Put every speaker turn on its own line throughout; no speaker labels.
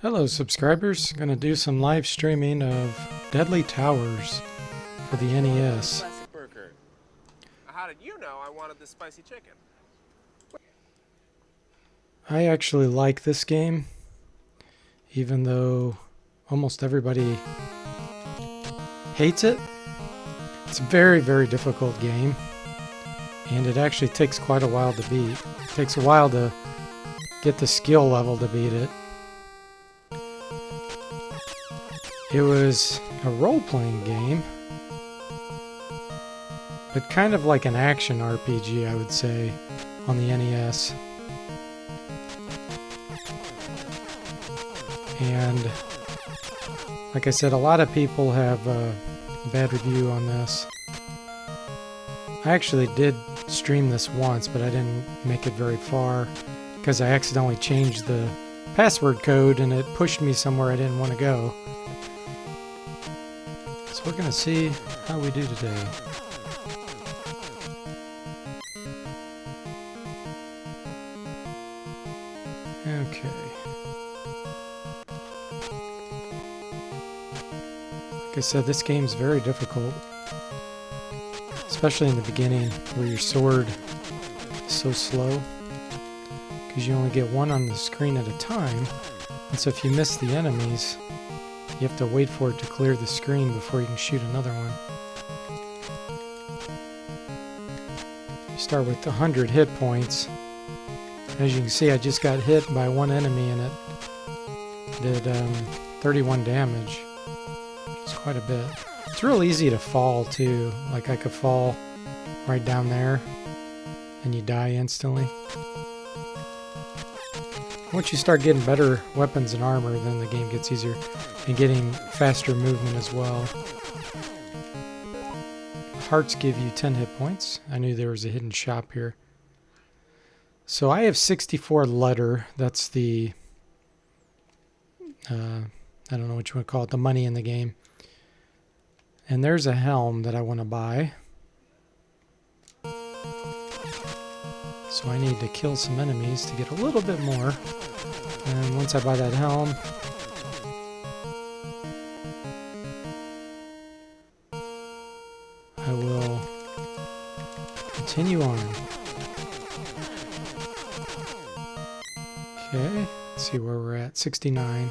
Hello subscribers, gonna do some live streaming of Deadly Towers for the NES.
How did you know I wanted the spicy chicken?
I actually like this game, even though almost everybody hates it. It's a very, very difficult game, and it actually takes quite a while to beat. It takes a while to get the skill level to beat it. It was a role-playing game, but kind of like an action RPG, I would say, on the NES. And like I said, a lot of people have a bad review on this. I actually did stream this once, but I didn't make it very far because I accidentally changed the password code and it pushed me somewhere I didn't want to go. So we're going to see how we do today. Okay. Like I said, this game's very difficult. Especially in the beginning, where your sword is so slow. Because you only get one on the screen at a time. And so if you miss the enemies, you have to wait for it to clear the screen before you can shoot another one. You start with 100 hit points. As you can see, I just got hit by one enemy and it did 31 damage. It's quite a bit. It's real easy to fall too. Like I could fall right down there and you die instantly. Once you start getting better weapons and armor, then the game gets easier. And getting faster movement as well. Hearts give you 10 hit points. I knew there was a hidden shop here. So I have 64 letter. That's the, I don't know what you want to call it, the money in the game. And there's a helm that I want to buy. So I need to kill some enemies to get a little bit more. And once I buy that helm, I will continue on. Okay, let's see where we're at. 69.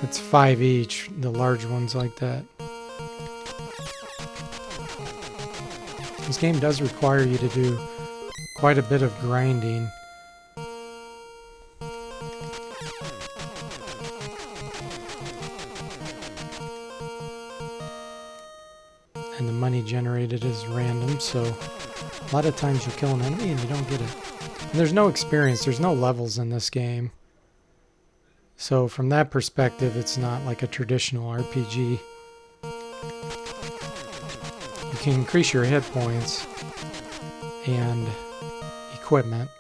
That's 5 each, the large ones like that. This game does require you to do quite a bit of grinding. And the money generated is random, so a lot of times you kill an enemy and you don't get it. And there's no experience, there's no levels in this game. So from that perspective, it's not like a traditional RPG. You can increase your hit points and equipment.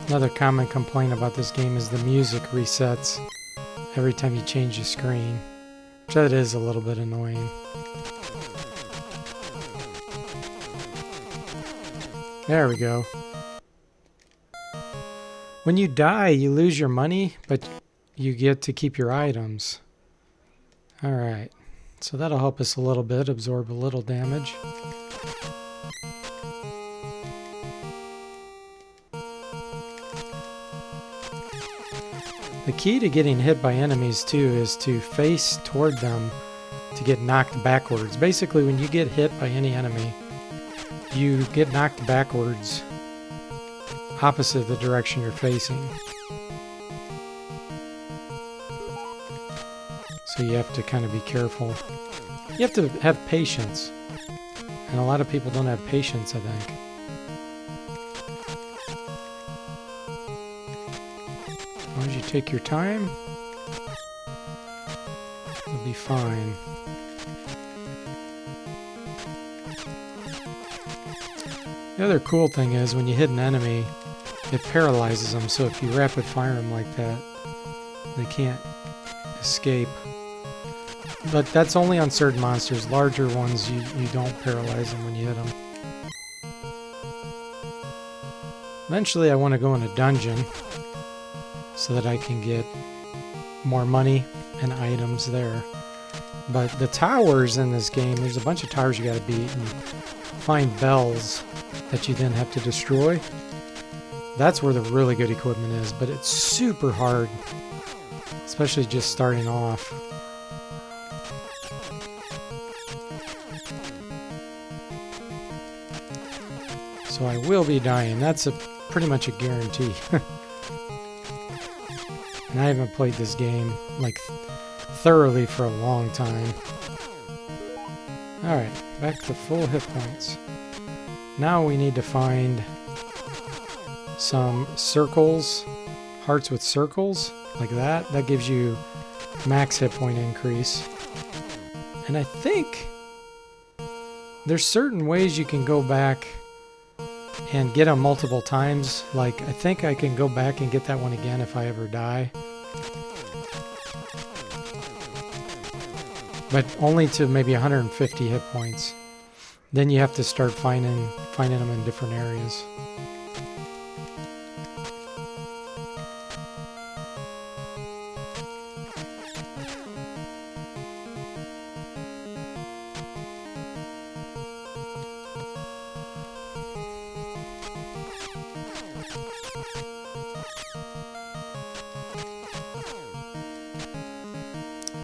Another common complaint about this game is the music resets every time you change the screen, which that is a little bit annoying. There we go. When you die, you lose your money, but you get to keep your items. Alright, so that'll help us a little bit, absorb a little damage. The key to getting hit by enemies too is to face toward them to get knocked backwards. Basically, when you get hit by any enemy, you get knocked backwards opposite the direction you're facing. So you have to kind of be careful. You have to have patience. And a lot of people don't have patience, I think. As long as you take your time, you'll be fine. The other cool thing is when you hit an enemy, it paralyzes them, so if you rapid fire them like that, they can't escape. But that's only on certain monsters. Larger ones, you don't paralyze them when you hit them. Eventually I want to go in a dungeon so that I can get more money and items there. But the towers in this game, there's a bunch of towers you gotta beat and find bells that you then have to destroy. That's where the really good equipment is, but it's super hard, especially just starting off. So I will be dying. That's pretty much a guarantee. And I haven't played this game like thoroughly for a long time. Alright, back to full hit points. Now we need to find some circles, hearts with circles, like that. That gives you max hit point increase. And I think there's certain ways you can go back and get them multiple times. Like, I think I can go back and get that one again if I ever die. But only to maybe 150 hit points. Then you have to start finding them in different areas.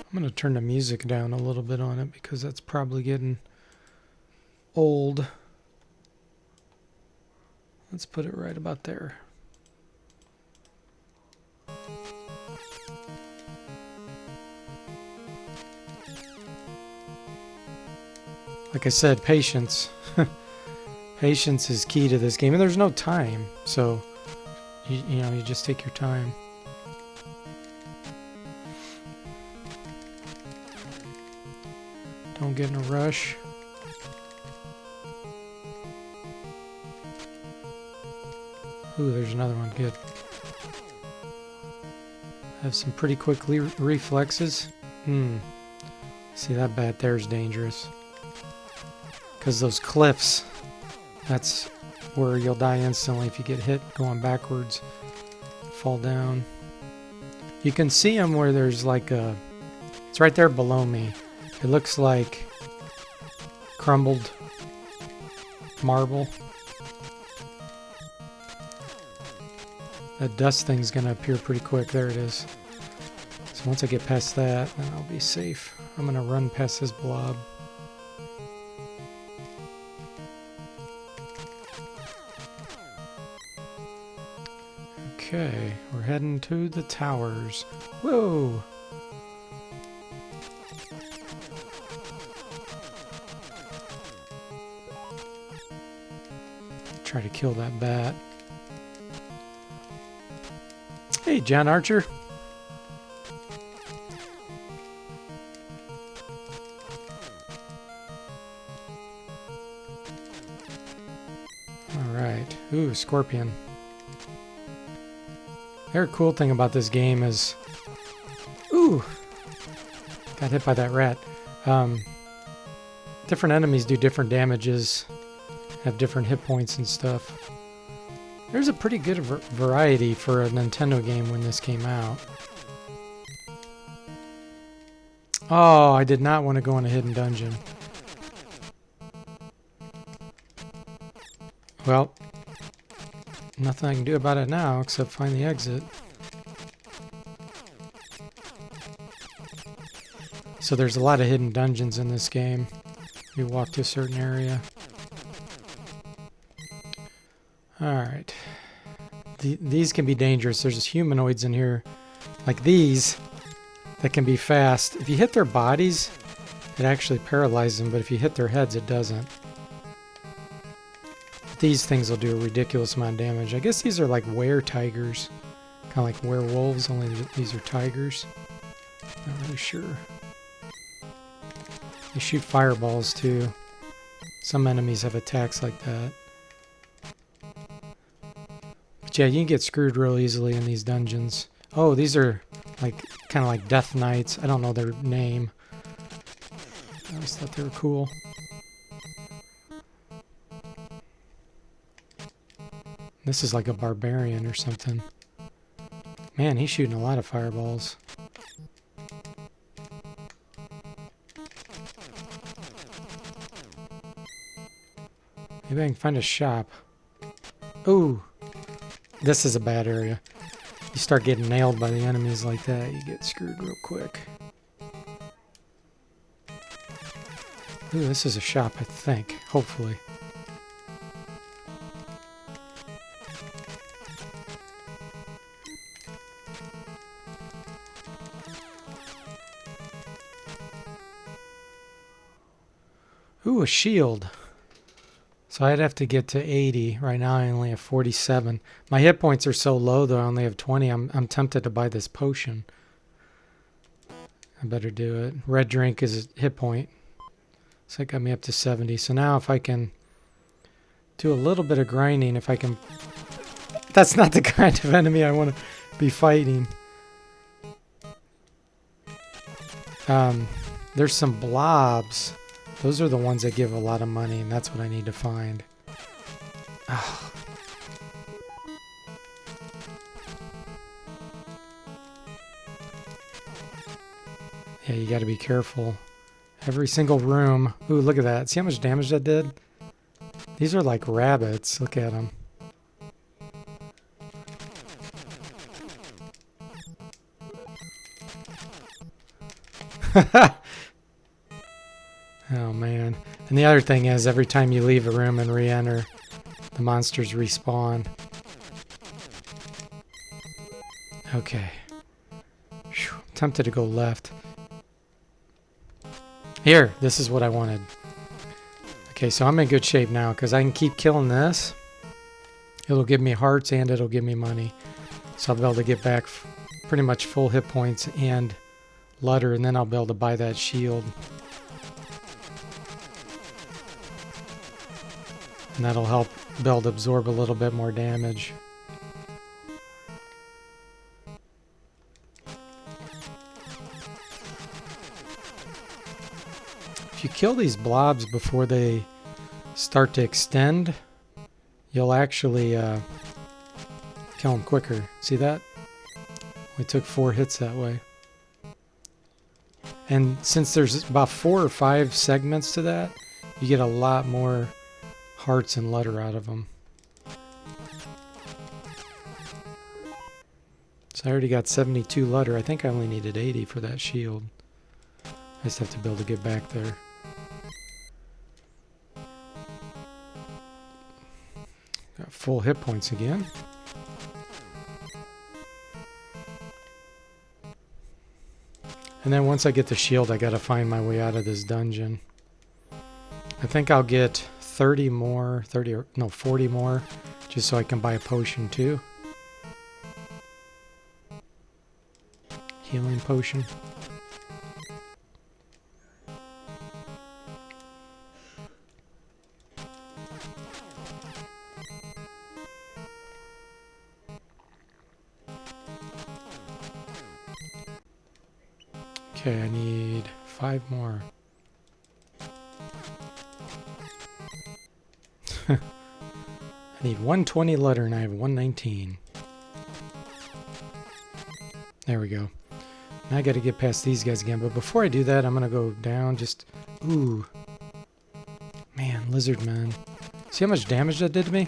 I'm going to turn the music down a little bit on it because that's probably getting old. Let's put it right about there. Like I said, patience. Patience is key to this game, and there's no time, so you know, you just take your time. Don't get in a rush. Ooh, there's another one. Good. Have some pretty quick reflexes. See, that bat there is dangerous. Because those cliffs, that's where you'll die instantly if you get hit going backwards. Fall down. You can see them where there's like a... It's right there below me. It looks like crumbled marble. That dust thing's gonna appear pretty quick. There it is. So once I get past that, then I'll be safe. I'm gonna run past this blob. Okay, we're heading to the towers. Whoa! Try to kill that bat. Hey, John Archer. Alright. Ooh, scorpion. The other cool thing about this game is... Ooh! Got hit by that rat. Different enemies do different damages. Have different hit points and stuff. There's a pretty good variety for a Nintendo game when this came out. Oh, I did not want to go in a hidden dungeon. Well, nothing I can do about it now except find the exit. So there's a lot of hidden dungeons in this game. You walk to a certain area. Alright. These can be dangerous. There's humanoids in here, like these, that can be fast. If you hit their bodies, it actually paralyzes them, but if you hit their heads, it doesn't. These things will do a ridiculous amount of damage. I guess these are like were-tigers. Kind of like werewolves, only these are tigers. Not really sure. They shoot fireballs, too. Some enemies have attacks like that. Yeah, you can get screwed real easily in these dungeons. Oh, these are like kind of like Death Knights. I don't know their name. I always thought they were cool. This is like a barbarian or something. Man, he's shooting a lot of fireballs. Maybe I can find a shop. Ooh, this is a bad area. You start getting nailed by the enemies like that, you get screwed real quick. Ooh, this is a shop, I think. Hopefully. Ooh, a shield. So I'd have to get to 80. Right now I only have 47. My hit points are so low though, I only have 20. I'm tempted to buy this potion. I better do it. Red drink is a hit point. So that got me up to 70. So now if I can do a little bit of grinding, if I can... That's not the kind of enemy I want to be fighting. There's some blobs. Those are the ones that give a lot of money, and that's what I need to find. Oh. Yeah, you got to be careful. Every single room. Ooh, look at that. See how much damage that did? These are like rabbits. Look at them. Oh, man. And the other thing is, every time you leave a room and re-enter, the monsters respawn. Okay. Whew. I'm tempted to go left. Here, this is what I wanted. Okay, so I'm in good shape now because I can keep killing this. It'll give me hearts and it'll give me money. So I'll be able to get back pretty much full hit points and letter, and then I'll be able to buy that shield. And that'll help Belt absorb a little bit more damage. If you kill these blobs before they start to extend, you'll actually kill them quicker. See that? We took 4 hits that way. And since there's about 4 or 5 segments to that, you get a lot more hearts and letter out of them. So I already got 72 letter. I think I only needed 80 for that shield. I just have to be able to get back there. Got full hit points again. And then once I get the shield, I gotta find my way out of this dungeon. I think I'll get 40 more, just so I can buy a potion too. Healing potion. Okay, I need 5 more. I need 120 letter and I have 119. There we go. Now I got to get past these guys again. But before I do that, I'm going to go down just... Ooh. Man, lizard man. See how much damage that did to me?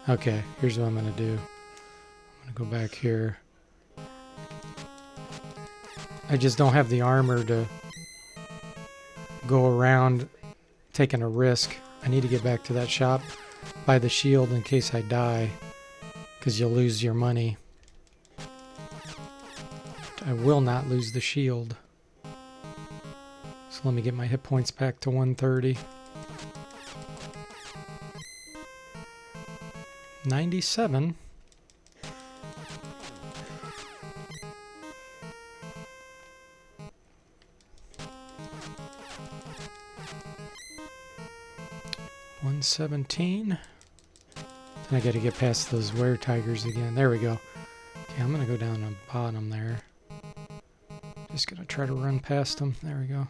Okay, here's what I'm going to do. I'm going to go back here. I just don't have the armor to go around taking a risk. I need to get back to that shop, buy the shield in case I die, because you'll lose your money. I will not lose the shield. So let me get my hit points back to 130. 97. $117. Then I gotta get past those were-tigers again. There we go. Okay, I'm gonna go down the bottom there. Just gonna try to run past them. There we go.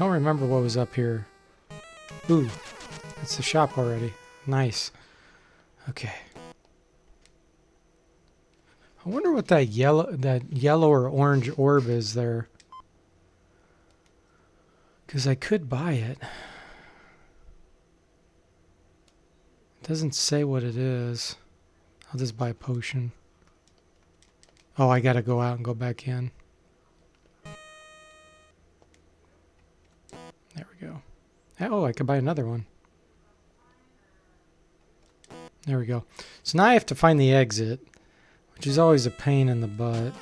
I don't remember what was up here. Ooh, that's the shop already. Nice. Okay. I wonder what that yellow or orange orb is there. Because I could buy it. It doesn't say what it is. I'll just buy a potion. Oh, I gotta go out and go back in. There we go. Oh, I could buy another one. There we go. So now I have to find the exit, which is always a pain in the butt.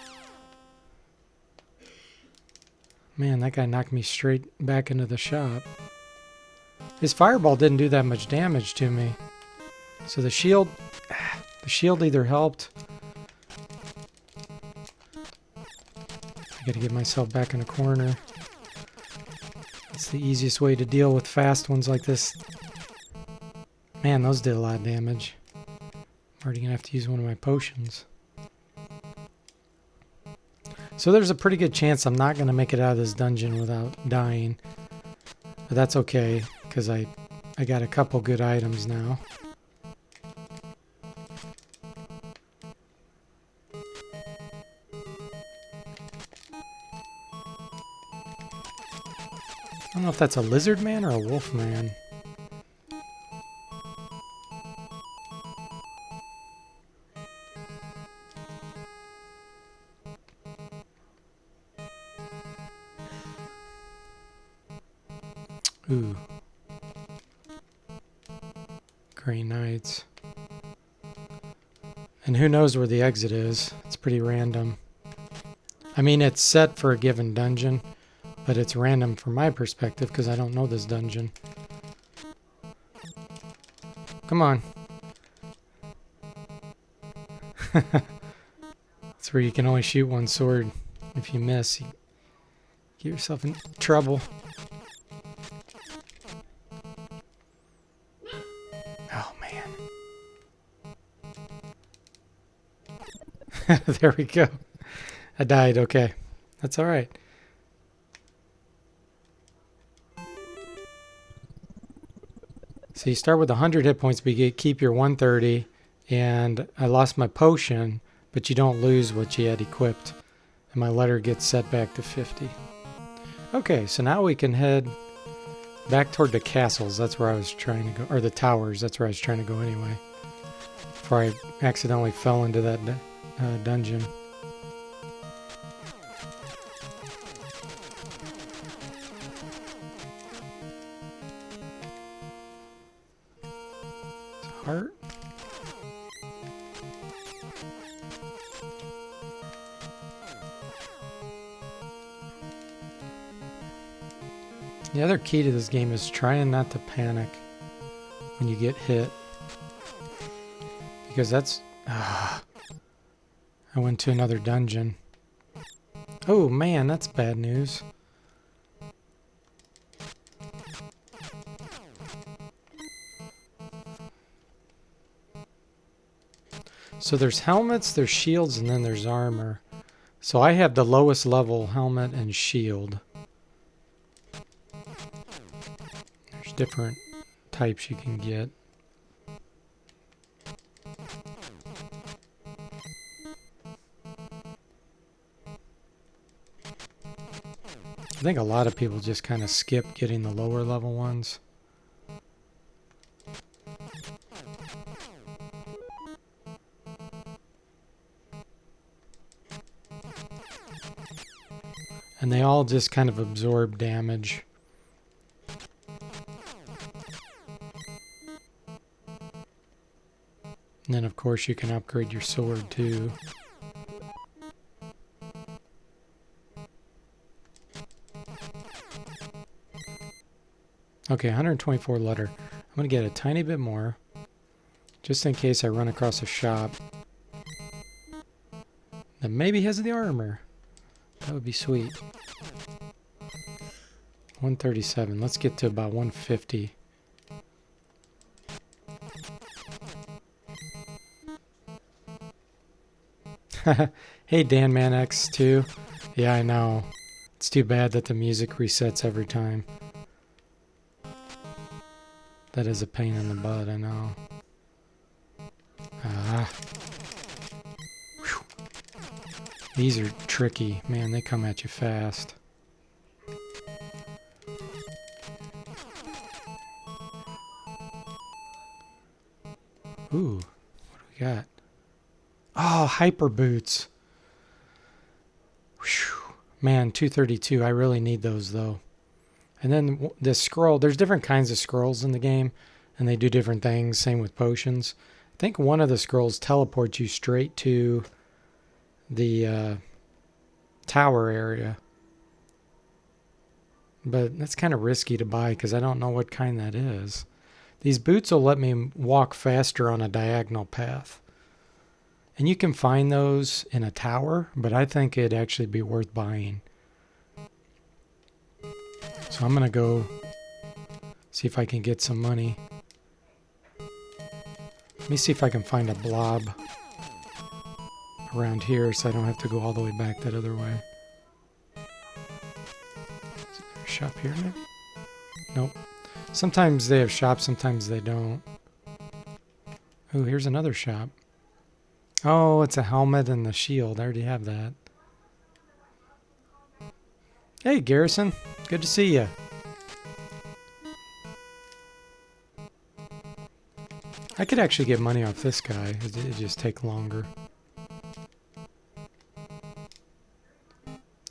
Man, that guy knocked me straight back into the shop. His fireball didn't do that much damage to me. So the shield either helped. I gotta get myself back in a corner. It's the easiest way to deal with fast ones like this. Man, those did a lot of damage. I'm already gonna have to use one of my potions. So there's a pretty good chance I'm not gonna make it out of this dungeon without dying. But that's okay, because I got a couple good items now. I don't know if that's a lizard man or a wolf man. Ooh. Grey Knights. And who knows where the exit is. It's pretty random. I mean, it's set for a given dungeon, but it's random from my perspective because I don't know this dungeon. Come on. That's where you can only shoot one sword. If you miss, you get yourself in trouble. Oh, man. There we go. I died. Okay. That's all right. So you start with 100 hit points, but you keep your 130. And I lost my potion, but you don't lose what you had equipped. And my letter gets set back to 50. Okay, so now we can head back toward the castles. That's where I was trying to go. Or the towers. That's where I was trying to go anyway. Before I accidentally fell into that dungeon. Heart. The other key to this game is trying not to panic when you get hit. Because that's... I went to another dungeon. Oh man, that's bad news. So there's helmets, there's shields, and then there's armor. So I have the lowest level helmet and shield. There's different types you can get. I think a lot of people just kind of skip getting the lower level ones. And they all just kind of absorb damage. And then of course you can upgrade your sword too. Okay, 124 letter. I'm going to get a tiny bit more, just in case I run across a shop that maybe has the armor. That would be sweet. 137. Let's get to about 150. Hey, Dan Man X2. Yeah, I know. It's too bad that the music resets every time. That is a pain in the butt, I know. Ah. Whew. These are tricky. Man, they come at you fast. Ooh, what do we got? Oh, hyper boots. Whew. Man, 232. I really need those, though. And then the scroll, there's different kinds of scrolls in the game, and they do different things. Same with potions. I think one of the scrolls teleports you straight to the tower area. But that's kind of risky to buy because I don't know what kind that is. These boots will let me walk faster on a diagonal path. And you can find those in a tower, but I think it'd actually be worth buying. So I'm going to go see if I can get some money. Let me see if I can find a blob around here so I don't have to go all the way back that other way. Is there a shop here maybe? Nope. Sometimes they have shops, sometimes they don't. Oh, here's another shop. Oh, it's a helmet and the shield. I already have that. Hey, Garrison. Good to see you. I could actually get money off this guy. It'd just take longer.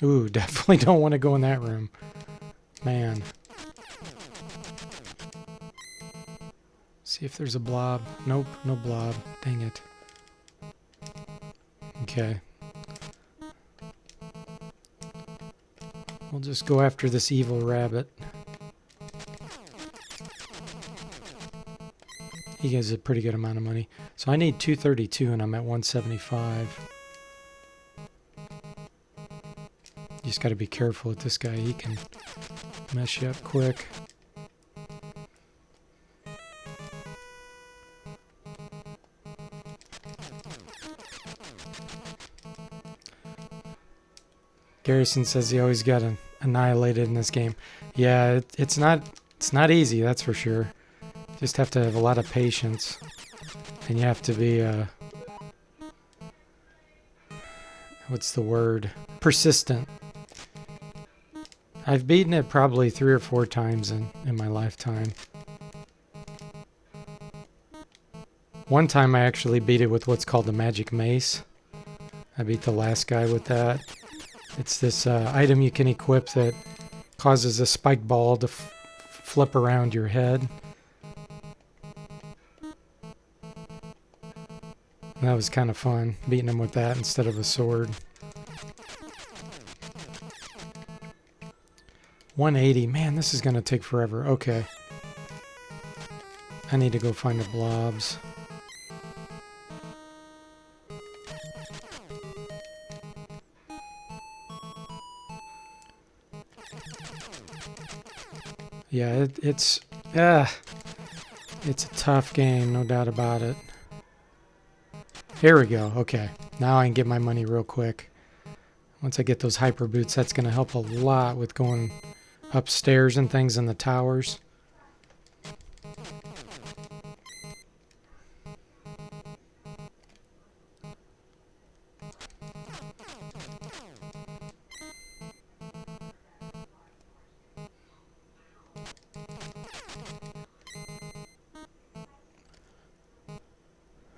Ooh, definitely don't want to go in that room. Man. See if there's a blob. Nope, no blob. Dang it. Okay. We'll just go after this evil rabbit. He gives a pretty good amount of money. So I need 232 and I'm at 175. You just got to be careful with this guy. He can mess you up quick. Garrison says he always got annihilated in this game. Yeah, it's not easy, that's for sure. Just have to have a lot of patience, and you have to be what's the word? Persistent. I've beaten it probably 3 or 4 times in my lifetime. One time I actually beat it with what's called the magic mace. I beat the last guy with that. It's this item you can equip that causes a spike ball to flip around your head. That was kind of fun, beating him with that instead of a sword. 180. Man, this is going to take forever. Okay. I need to go find the blobs. Yeah, it's a tough game, no doubt about it. Here we go. Okay, now I can get my money real quick. Once I get those hyper boots, that's going to help a lot with going upstairs and things in the towers.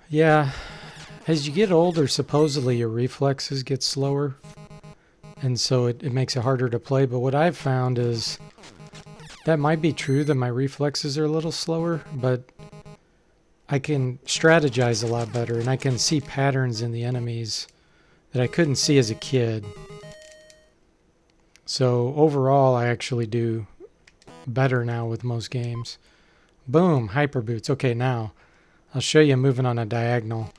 Yeah, as you get older, supposedly your reflexes get slower, and so it makes it harder to play. But what I've found is that might be true that my reflexes are a little slower, but I can strategize a lot better, and I can see patterns in the enemies that I couldn't see as a kid. So overall, I actually do better now with most games. Boom, hyper boots. Okay, now I'll show you moving on a diagonal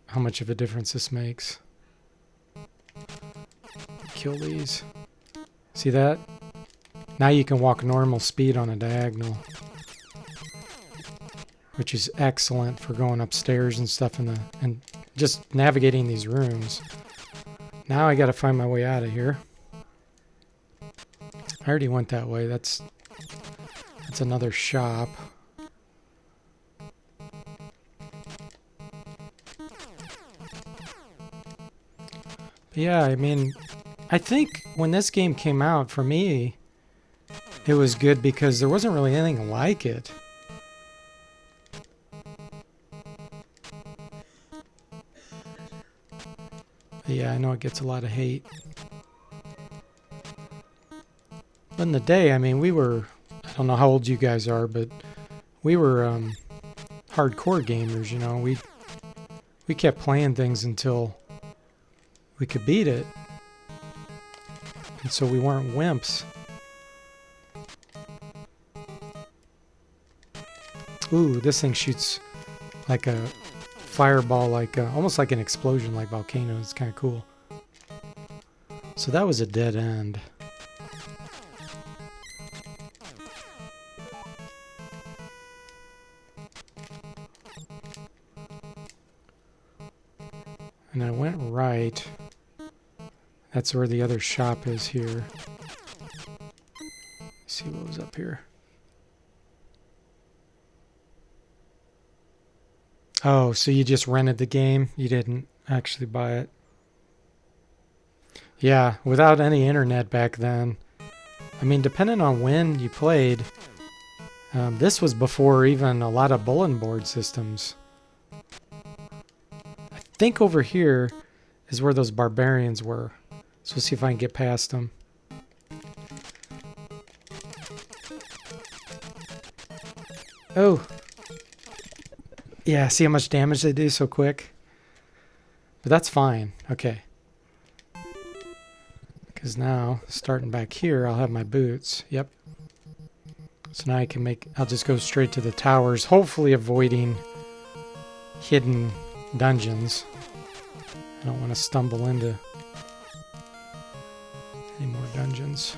how much of a difference this makes. Kill these. See that? Now you can walk normal speed on a diagonal, which is excellent for going upstairs and stuff and just navigating these rooms. Now I got to find my way out of here. I already went that way. That's another shop. But yeah, I mean, I think when this game came out, for me, it was good because there wasn't really anything like it. But yeah, I know it gets a lot of hate. But in the day, I mean, we were, I don't know how old you guys are, but we were hardcore gamers, you know. We kept playing things until we could beat it. And so we weren't wimps. Ooh, this thing shoots like a fireball, like almost like an explosion, like volcano. It's kind of cool. So that was a dead end. And I went right. That's where the other shop is here. Let's see what was up here. Oh, so you just rented the game? You didn't actually buy it? Yeah, without any internet back then. I mean, depending on when you played, this was before even a lot of bulletin board systems. I think over here is where those barbarians were. So let's see if I can get past them. Oh! Yeah, see how much damage they do so quick? But that's fine. Okay. Because now, starting back here, I'll have my boots. Yep. So now I can make... I'll just go straight to the towers, hopefully avoiding hidden dungeons. I don't want to stumble into any more dungeons.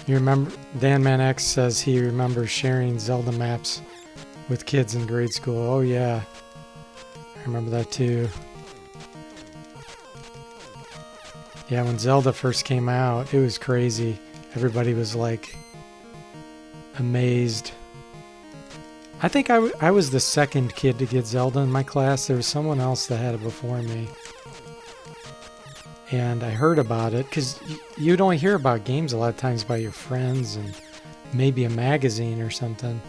You remember, DanMan X says he remembers sharing Zelda maps with kids in grade school. Oh yeah, I remember that too. Yeah, when Zelda first came out, it was crazy. Everybody was like amazed. I think I was the second kid to get Zelda in my class. There was someone else that had it before me. And I heard about it because you'd only hear about games a lot of times by your friends and maybe a magazine or something.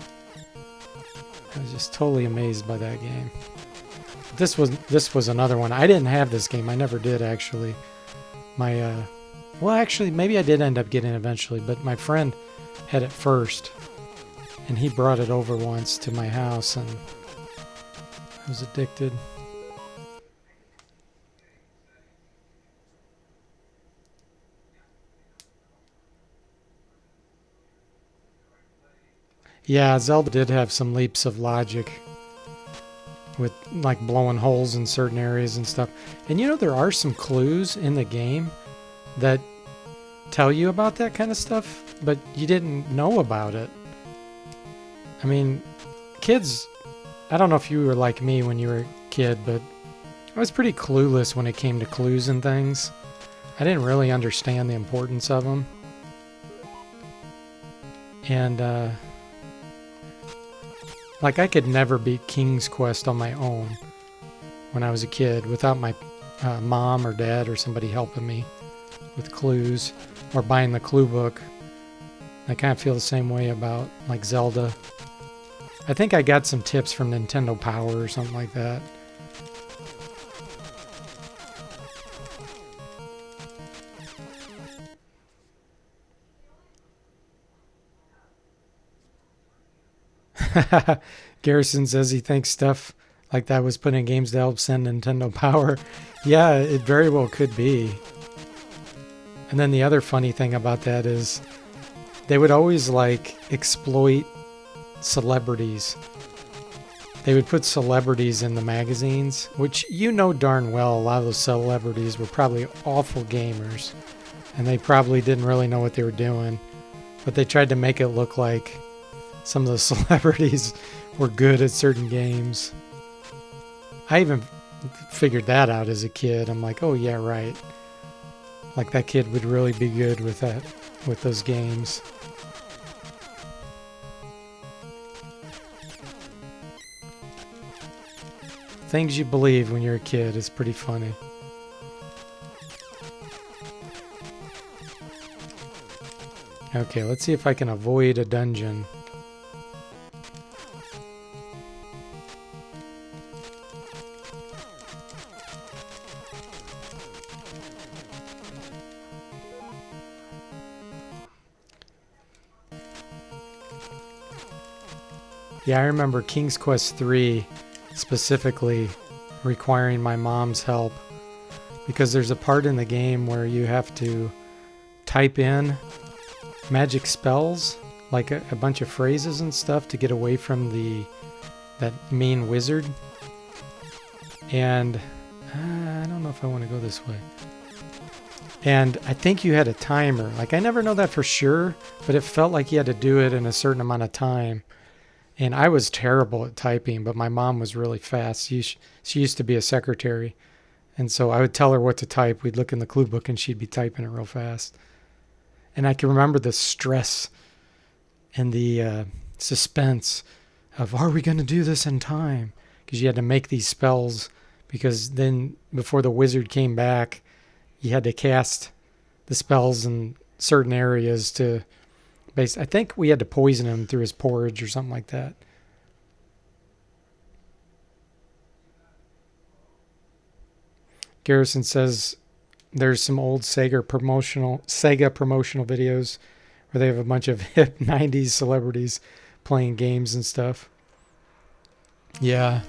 I was just totally amazed by that game. This was another one. I didn't have this game. I never did actually. Well, actually, maybe I did end up getting it eventually, but my friend had it first, and he brought it over once to my house, and I was addicted. Yeah, Zelda did have some leaps of logic with like blowing holes in certain areas and stuff. And you know, there are some clues in the game that tell you about that kind of stuff, but you didn't know about it. I mean, kids, I don't know if you were like me when you were a kid, but I was pretty clueless when it came to clues and things. I didn't really understand the importance of them. And, like, I could never beat King's Quest on my own when I was a kid without my mom or dad or somebody helping me with clues or buying the clue book. I kind of feel the same way about, like, Zelda. I think I got some tips from Nintendo Power or something like that. Garrison says he thinks stuff like that was put in games to help send Nintendo Power. Yeah, it very well could be. And then the other funny thing about that is they would always like exploit celebrities. They would put celebrities in the magazines, which you know darn well a lot of those celebrities were probably awful gamers and they probably didn't really know what they were doing, but they tried to make it look like some of the celebrities were good at certain games. I even figured that out as a kid. I'm like, oh yeah, right. Like that kid would really be good with that, with those games. Things you believe when you're a kid is pretty funny. Okay, let's see if I can avoid a dungeon. Yeah, I remember King's Quest III specifically requiring my mom's help because there's a part in the game where you have to type in magic spells, like a bunch of phrases and stuff to get away from that mean wizard. And I don't know if I want to go this way. And I think you had a timer. Like, I never know that for sure, but it felt like you had to do it in a certain amount of time. And I was terrible at typing, but my mom was really fast. She used to be a secretary. And so I would tell her what to type. We'd look in the clue book and she'd be typing it real fast. And I can remember the stress and the suspense of, are we going to do this in time? Because you had to make these spells, because then before the wizard came back, you had to cast the spells in certain areas to I think we had to poison him through his porridge or something like that. Garrison says there's some old Sega promotional videos where they have a bunch of hip 90s celebrities playing games and stuff. Yeah.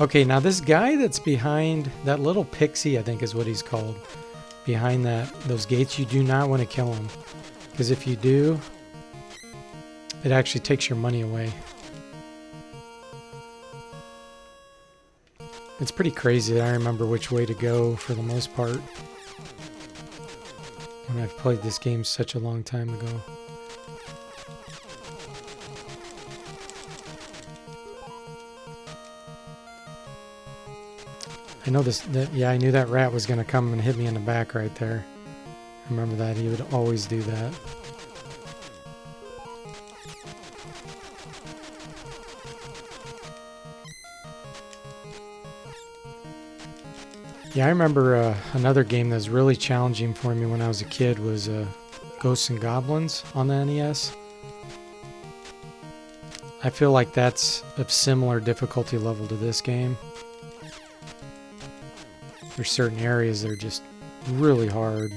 Okay, now this guy that's behind that little pixie, I think is what he's called, behind those gates, you do not want to kill him, because if you do, it actually takes your money away. It's pretty crazy that I remember which way to go for the most part when I've played this game such a long time ago. I know yeah, I knew that rat was going to come and hit me in the back right there. I remember that. He would always do that. Yeah, I remember another game that was really challenging for me when I was a kid was Ghosts and Goblins on the NES. I feel like that's a similar difficulty level to this game. There's certain areas that are just really hard.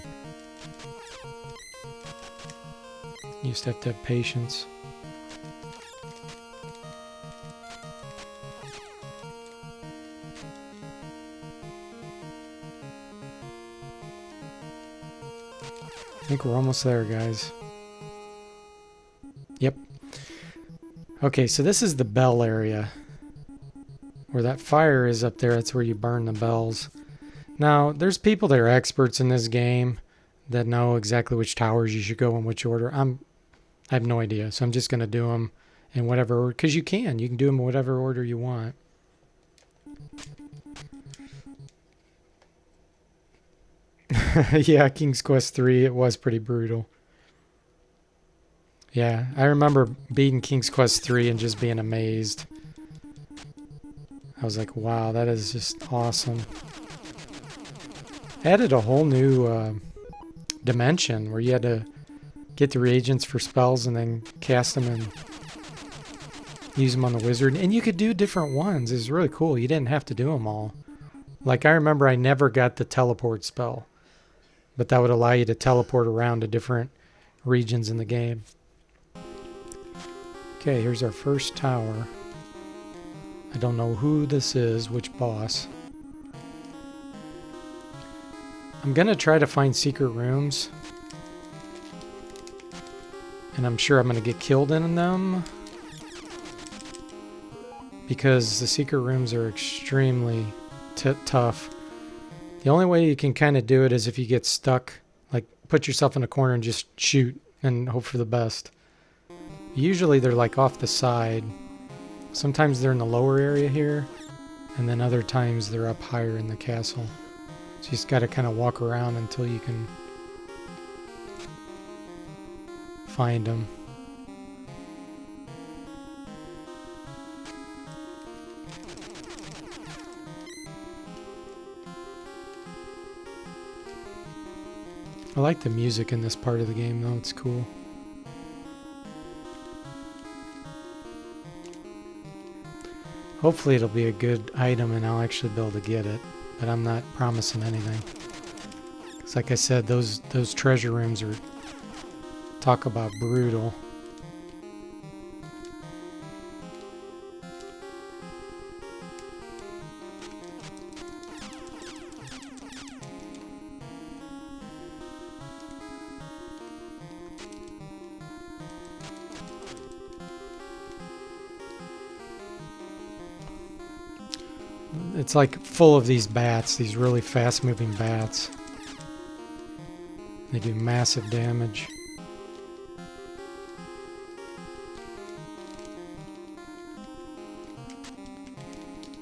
You just have to have patience. I think we're almost there, guys. Yep. Okay, so this is the bell area. Where that fire is up there, that's where you burn the bells. Now, there's people that are experts in this game that know exactly which towers you should go in which order. I have no idea, so I'm just going to do them in whatever order, because you can do them in whatever order you want. Yeah, King's Quest III, it was pretty brutal. Yeah, I remember beating King's Quest III and just being amazed. I was like, wow, that is just awesome. Added a whole new dimension where you had to get the reagents for spells and then cast them and use them on the wizard. And you could do different ones. It was really cool. You didn't have to do them all. Like, I remember I never got the teleport spell, but that would allow you to teleport around to different regions in the game. Okay, here's our first tower. I don't know who this is, which boss. I'm going to try to find secret rooms. And I'm sure I'm going to get killed in them. Because the secret rooms are extremely tough. The only way you can kind of do it is if you get stuck. Like, put yourself in a corner and just shoot and hope for the best. Usually they're like off the side. Sometimes they're in the lower area here, and then other times they're up higher in the castle. So you just got to kind of walk around until you can find them. I like the music in this part of the game though, it's cool. Hopefully it'll be a good item and I'll actually be able to get it, but I'm not promising anything. Because like I said, those treasure rooms are, talk about brutal. It's like full of these bats, these really fast moving bats. They do massive damage.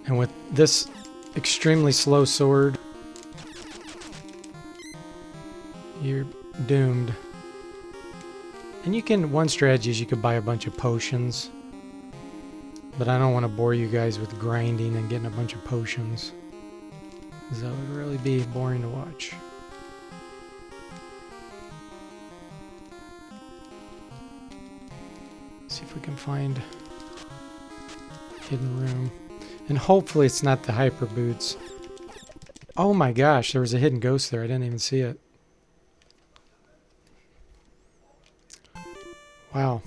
And with this extremely slow sword, you're doomed. And you can, one strategy is you could buy a bunch of potions. But I don't want to bore you guys with grinding and getting a bunch of potions, because that would really be boring to watch. See if we can find a hidden room. And hopefully it's not the hyper boots. Oh my gosh, there was a hidden ghost there. I didn't even see it. Wow.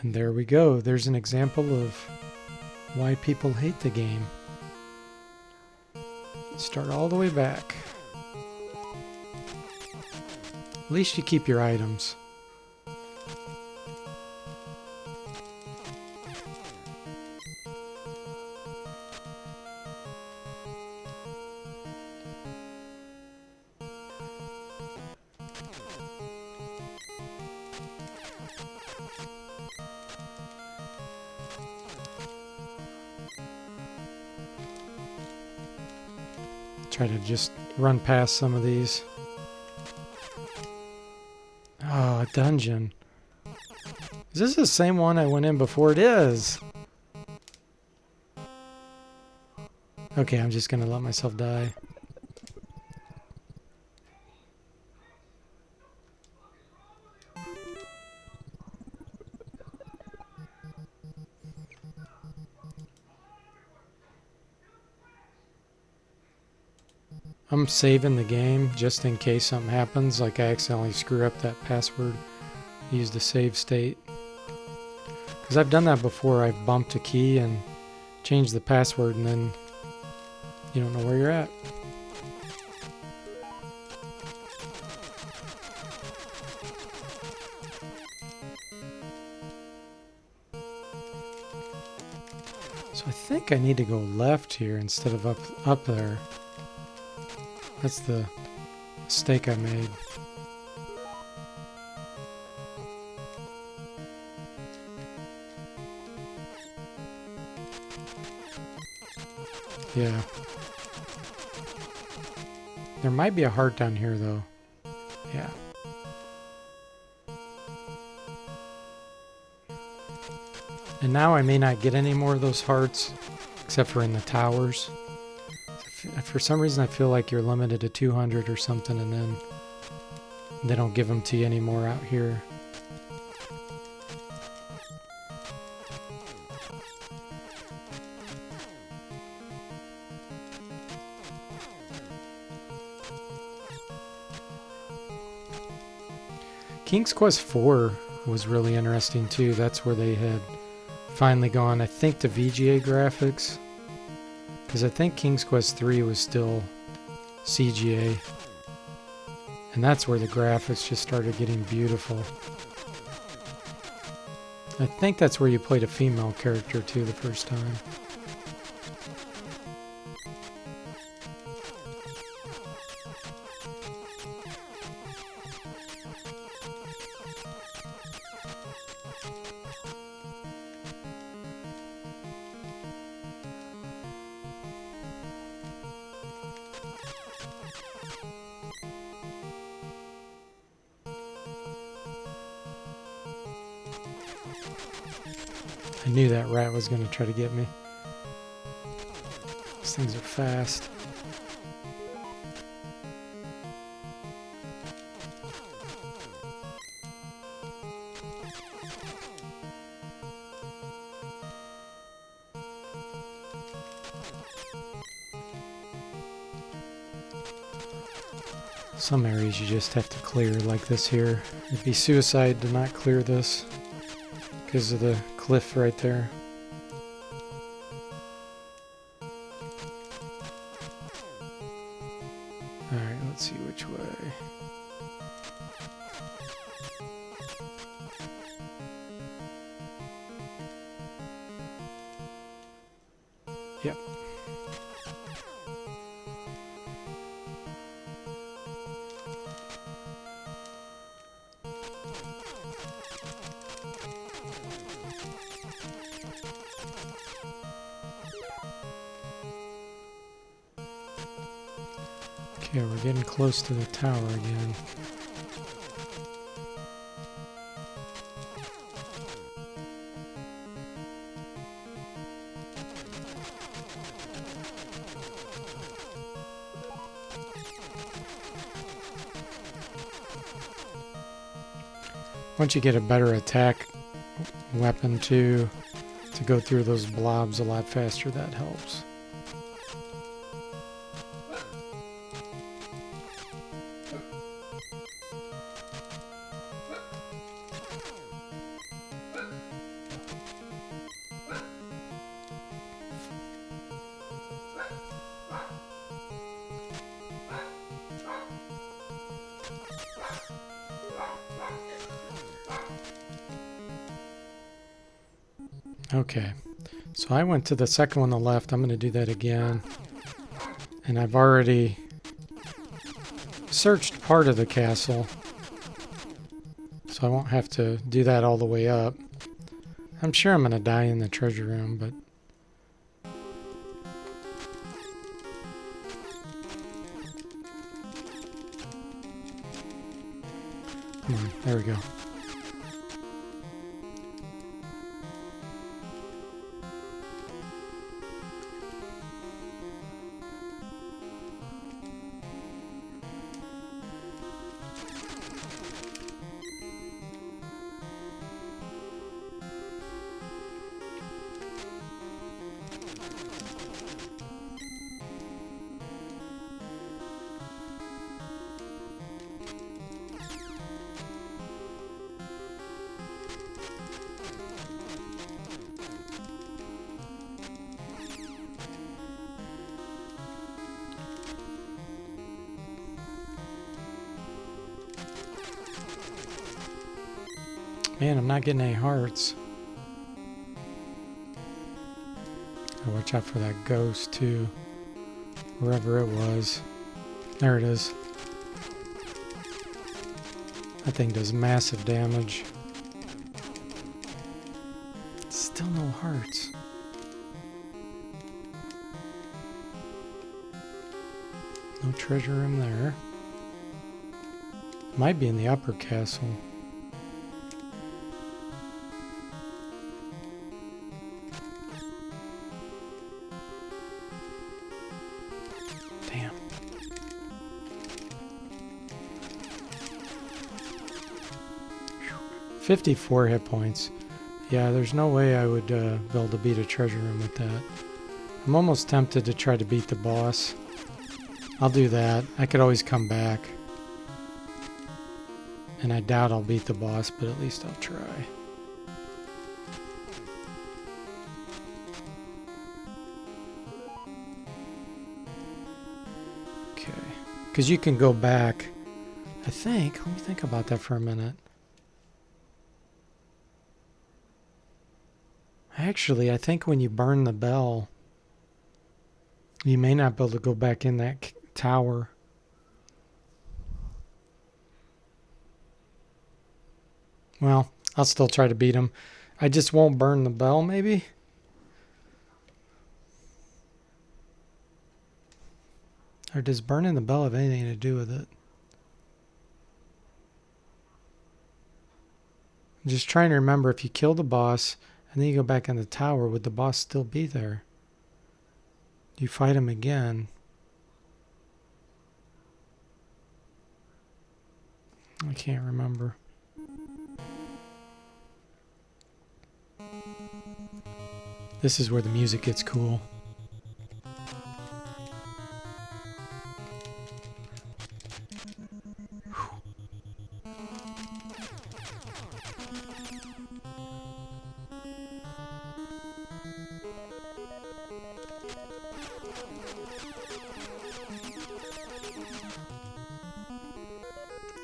And there we go. There's an example of why people hate the game. Start all the way back. At least you keep your items. Try to just run past some of these. Oh, a dungeon. Is this the same one I went in before? It is. Okay, I'm just gonna let myself die. I'm saving the game just in case something happens, like I accidentally screw up that password. Use the save state. Because I've done that before. I've bumped a key and changed the password and then you don't know where you're at. So I think I need to go left here instead of up there. That's the mistake I made. Yeah. There might be a heart down here, though. Yeah. And now I may not get any more of those hearts, except for in the towers. For some reason I feel like you're limited to 200 or something, and then they don't give them to you anymore out here. King's Quest IV was really interesting too. That's where they had finally gone, I think, to VGA graphics. Because I think King's Quest III was still CGA. And that's where the graphics just started getting beautiful. I think that's where you played a female character too the first time. I knew that rat was going to try to get me. These things are fast. Some areas you just have to clear, like this here. It'd be suicide to not clear this because of the cliff right there. Alright, let's see which way. Yep. Okay, we're getting close to the tower again. Once you get a better attack weapon to go through those blobs a lot faster, that helps. Okay, so I went to the second one on the left. I'm going to do that again. And I've already searched part of the castle, so I won't have to do that all the way up. I'm sure I'm going to die in the treasure room, but... Come on, there we go. Man, I'm not getting any hearts. Gotta watch out for that ghost too. Wherever it was. There it is. That thing does massive damage. Still no hearts. No treasure room there. Might be in the upper castle. Damn. Whew. 54 hit points. Yeah, there's no way I would be able to beat a treasure room with that. I'm almost tempted to try to beat the boss. I'll do that. I could always come back. And I doubt I'll beat the boss, but at least I'll try. Okay. Because you can go back, I think. Let me think about that for a minute. Actually, I think when you burn the bell, you may not be able to go back in that tower. Well, I'll still try to beat him. I just won't burn the bell, maybe? Or does burning the bell have anything to do with it? I'm just trying to remember, if you kill the boss And then you go back in the tower. Would the boss still be there? You fight him again. I can't remember. This is where the music gets cool.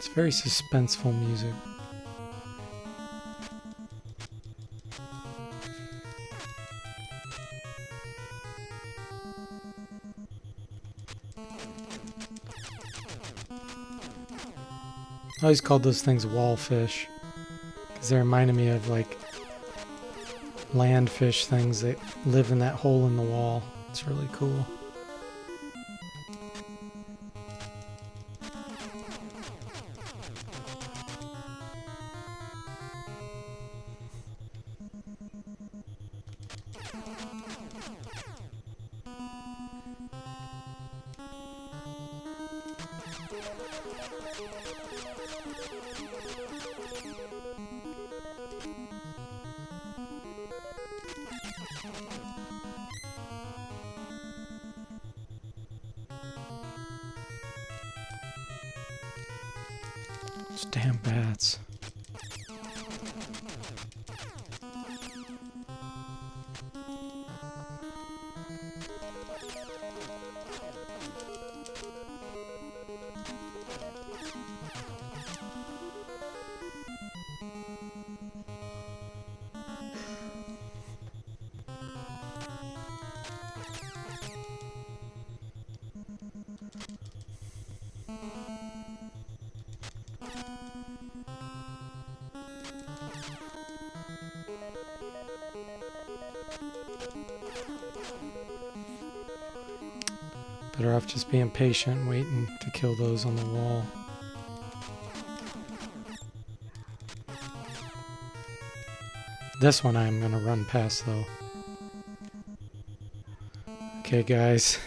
It's very suspenseful music. I always called those things wall fish because they reminded me of like land fish things that live in that hole in the wall. It's really cool. Those damn bats. Better off just being patient and waiting to kill those on the wall. This one I'm going to run past though. Okay guys,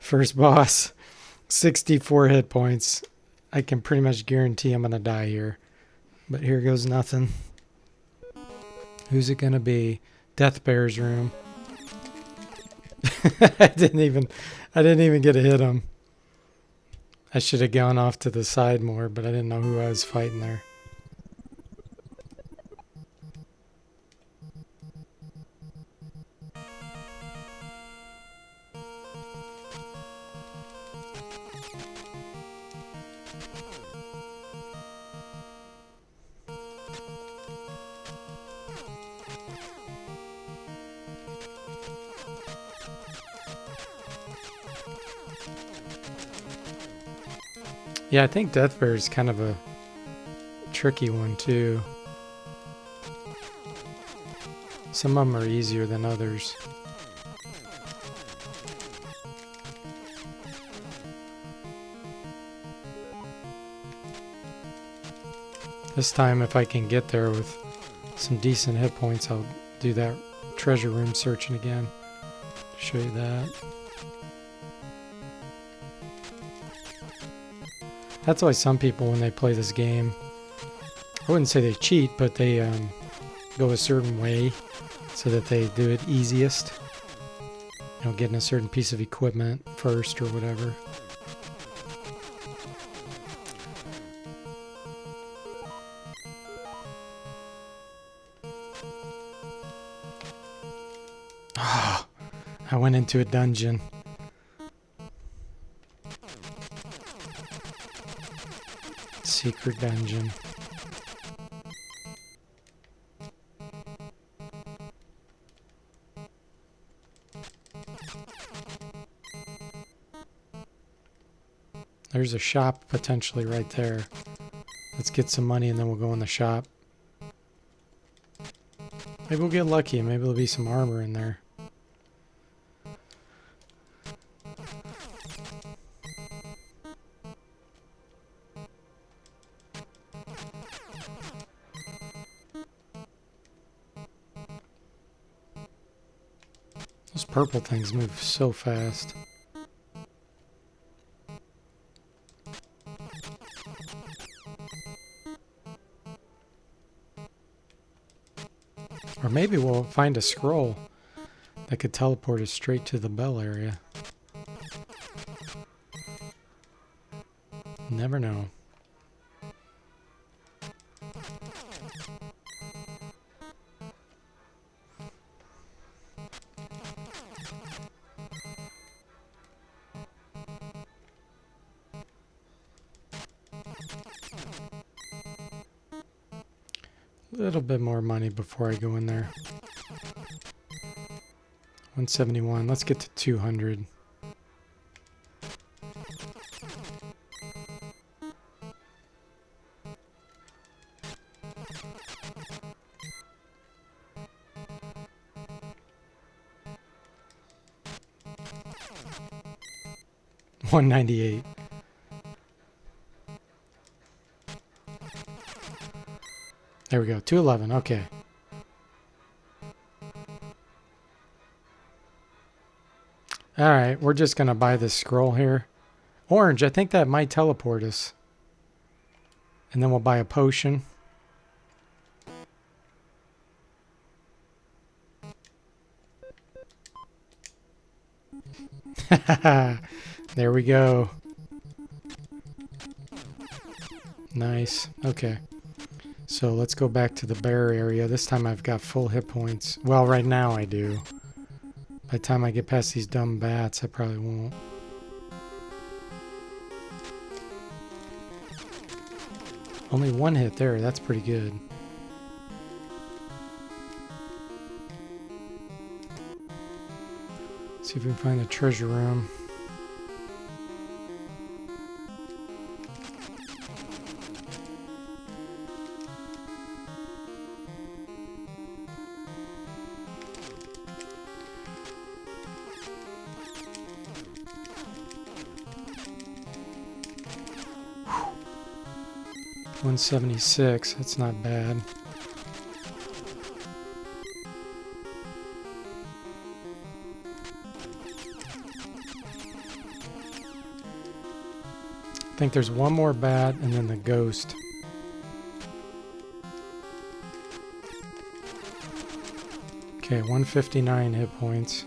first boss, 64 hit points. I can pretty much guarantee I'm going to die here. But here goes nothing. Who's it going to be? Death Bear's room. I didn't even get to hit him. I should have gone off to the side more, but I didn't know who I was fighting there. Yeah, I think Death Bear is kind of a tricky one too. Some of them are easier than others. This time, if I can get there with some decent hit points, I'll do that treasure room searching again. Show you that. That's why some people, when they play this game, I wouldn't say they cheat, but they go a certain way so that they do it easiest. You know, getting a certain piece of equipment first or whatever. Ah, I went into a dungeon. Secret dungeon. There's a shop potentially right there. Let's get some money and then we'll go in the shop. Maybe we'll get lucky and maybe there'll be some armor in there. Those purple things move so fast. Or maybe we'll find a scroll that could teleport us straight to the bell area. Never know. A little bit more money before I go in there. 171. Let's get to 200. $198. There we go. 211. Okay. All right. We're just going to buy this scroll here. Orange. I think that might teleport us. And then we'll buy a potion. There we go. Nice. Okay. So let's go back to the bear area. This time I've got full hit points. Well, right now I do. By the time I get past these dumb bats, I probably won't. Only one hit there. That's pretty good. See if we can find the treasure room. $176. That's not bad. I think there's one more bat and then the ghost. Okay, 159 hit points.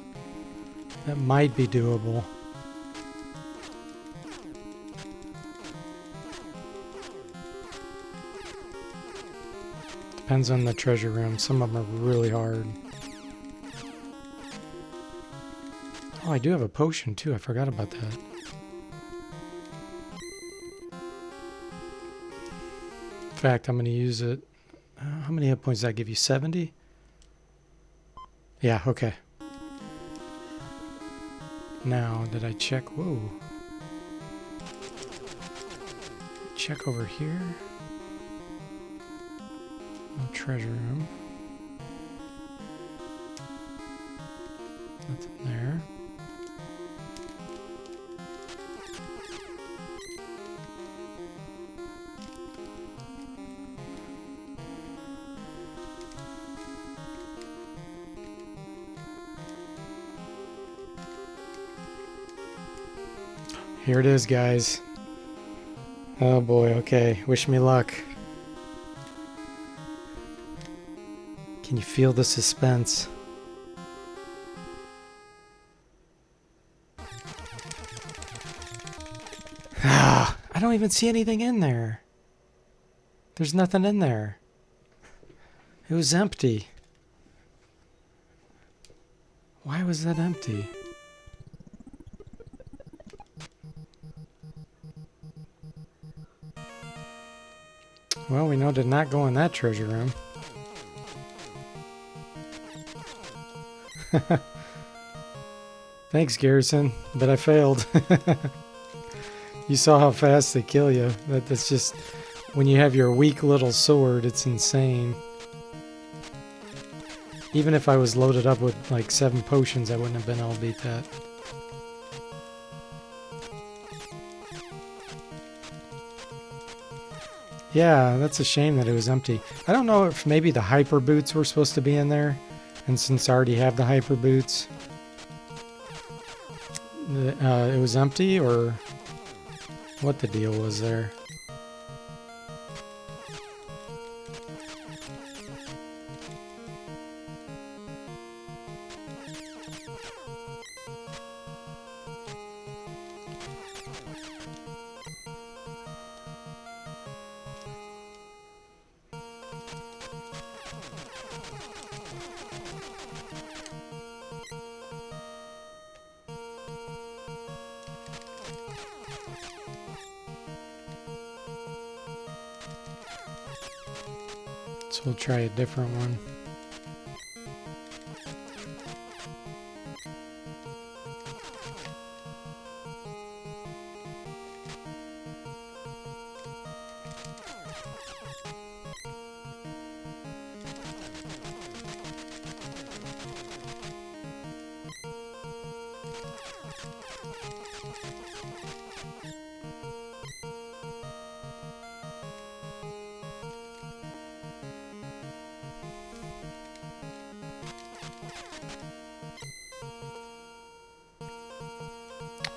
That might be doable. Depends on the treasure room. Some of them are really hard. Oh, I do have a potion too. I forgot about that. In fact, I'm going to use it. How many hit points does that give you? 70? Yeah, okay. Now, did I check? Whoa. Check over here. No treasure room. Nothing there. Here it is, guys. Oh boy, okay. Wish me luck. Can you feel the suspense? Ah, I don't even see anything in there. There's nothing in there. It was empty. Why was that empty? Well, we know to not go in that treasure room. Thanks, Garrison, but I failed. You saw how fast they kill you. That's just... when you have your weak little sword, it's insane. Even if I was loaded up with like 7 potions, I wouldn't have been able to beat that. Yeah, that's a shame that it was empty. I don't know if maybe the hyper boots were supposed to be in there. And since I already have the hyper boots, It was empty, or what the deal was there? So we'll try a different one.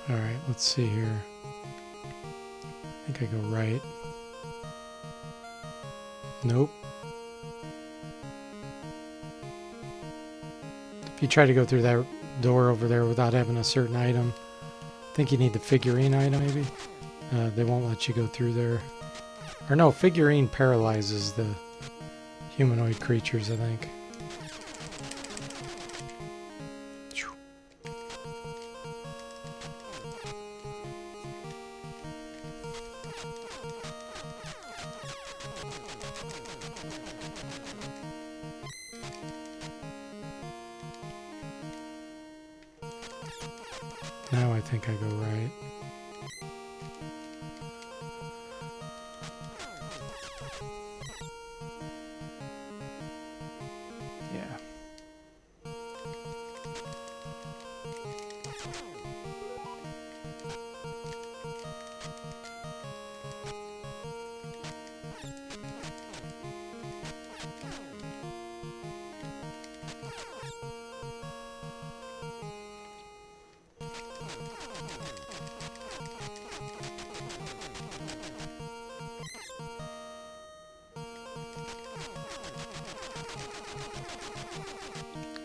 Alright, let's see here. I think I go right. Nope. If you try to go through that door over there without having a certain item, I think you need the figurine item maybe. They won't let you go through there. Or no, figurine paralyzes the humanoid creatures, I think. Now I think I go right. Yeah.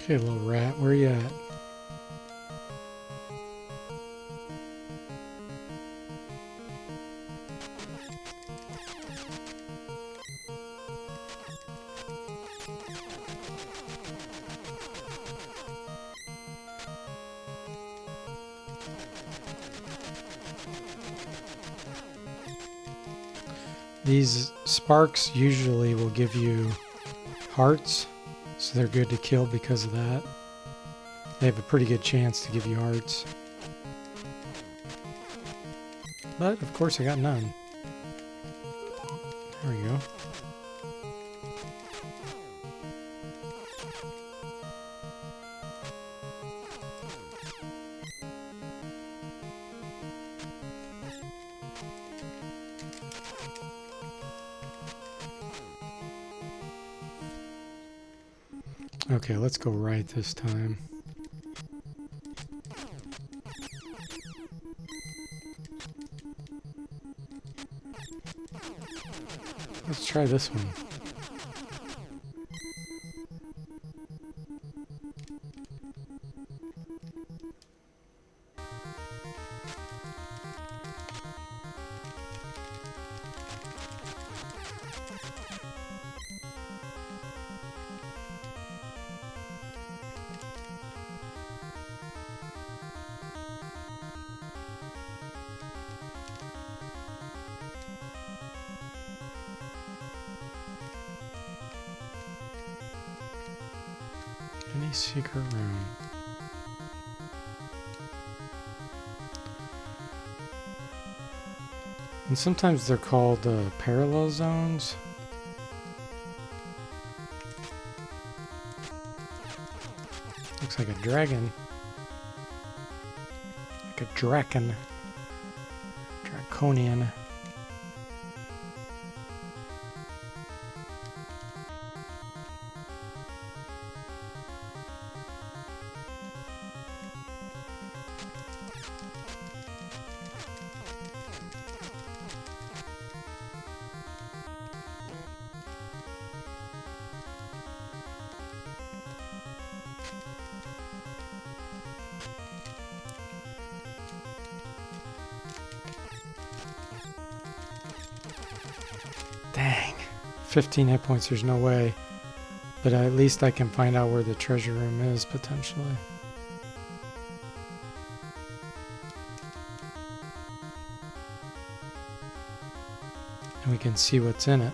Okay, little rat, where you at? These sparks usually will give you hearts, so they're good to kill because of that. They have a pretty good chance to give you hearts. But, of course, I got none. There we go. Okay, let's go right this time. Let's try this one. Any secret room? And sometimes they're called parallel zones. Looks like a dragon. Like a draken. Draconian. 15 hit points, there's no way. But at least I can find out where the treasure room is, potentially. And we can see what's in it.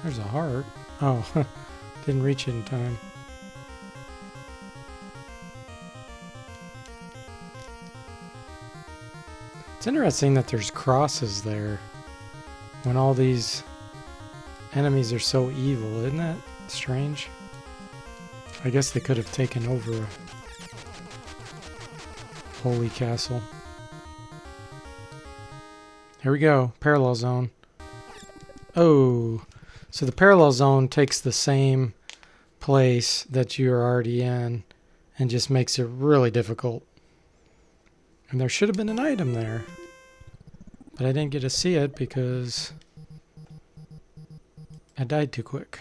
There's a heart. Oh, didn't reach it in time. It's interesting that there's crosses there when all these enemies are so evil. Isn't that strange? I guess they could have taken over a holy castle. Here we go. Parallel zone. Oh, so the parallel zone takes the same place that you're already in and just makes it really difficult. And there should have been an item there, but I didn't get to see it because I died too quick.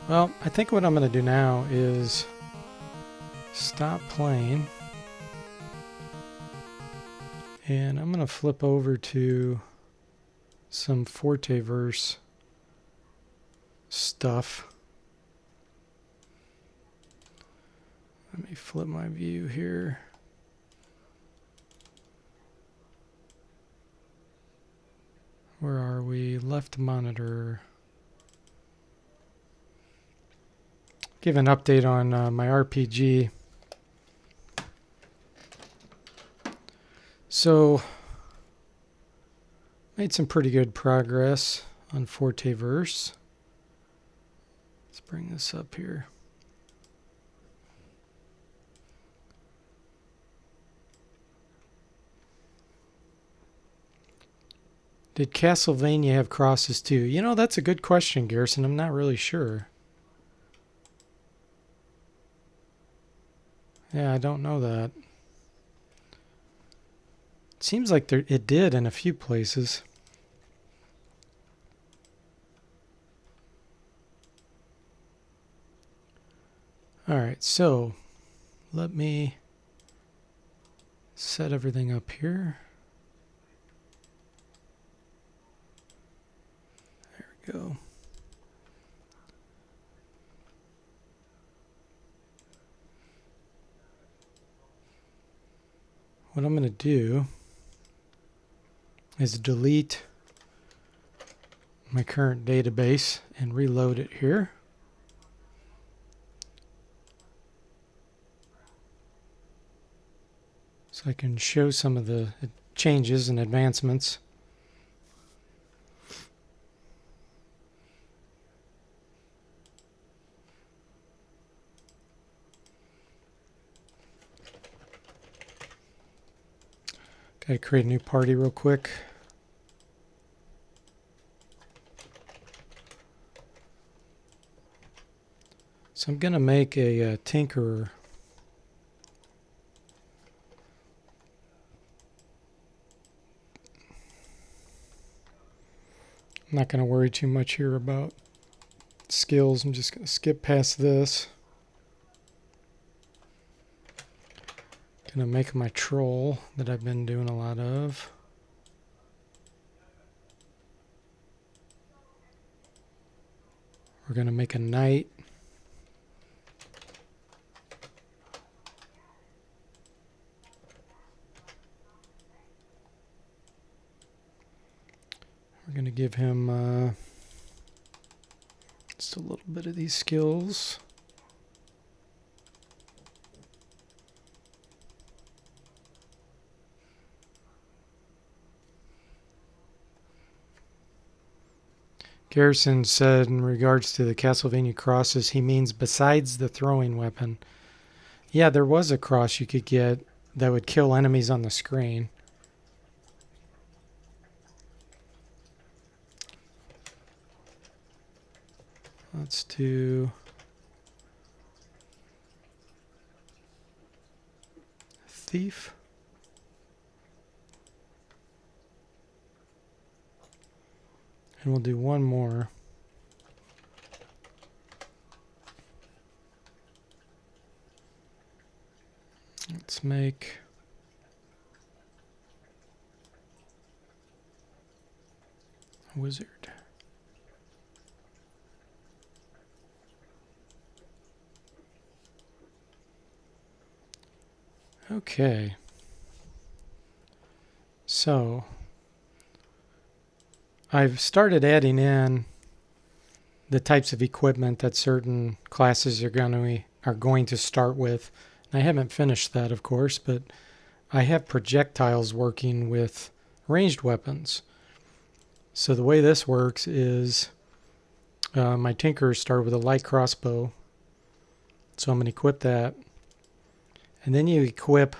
Well, I think what I'm going to do now is stop playing, and I'm going to flip over to some Fortaeverse stuff. Let me flip my view here. Where are we? Left monitor. Give an update on my RPG. So, made some pretty good progress on Fortaeverse. Let's bring this up here. Did Castlevania have crosses too? You know, that's a good question, Garrison. I'm not really sure. Yeah, I don't know that. It seems like it did in a few places. Alright, so let me set everything up here. There we go. What I'm going to do is delete my current database and reload it here. So I can show some of the changes and advancements. Gotta create a new party real quick. So I'm gonna make a tinkerer. I'm not gonna worry too much here about skills. I'm just gonna skip past this. Gonna make my troll that I've been doing a lot of. We're gonna make a knight. We're gonna give him just a little bit of these skills. Garrison said in regards to the Castlevania crosses, he means besides the throwing weapon. Yeah, there was a cross you could get that would kill enemies on the screen. Let's do thief. And we'll do one more. Let's make a wizard. Okay. So I've started adding in the types of equipment that certain classes are going to start with. I haven't finished that, of course, but I have projectiles working with ranged weapons. So the way this works is my tinkerers start with a light crossbow. So I'm going to equip that. And then you equip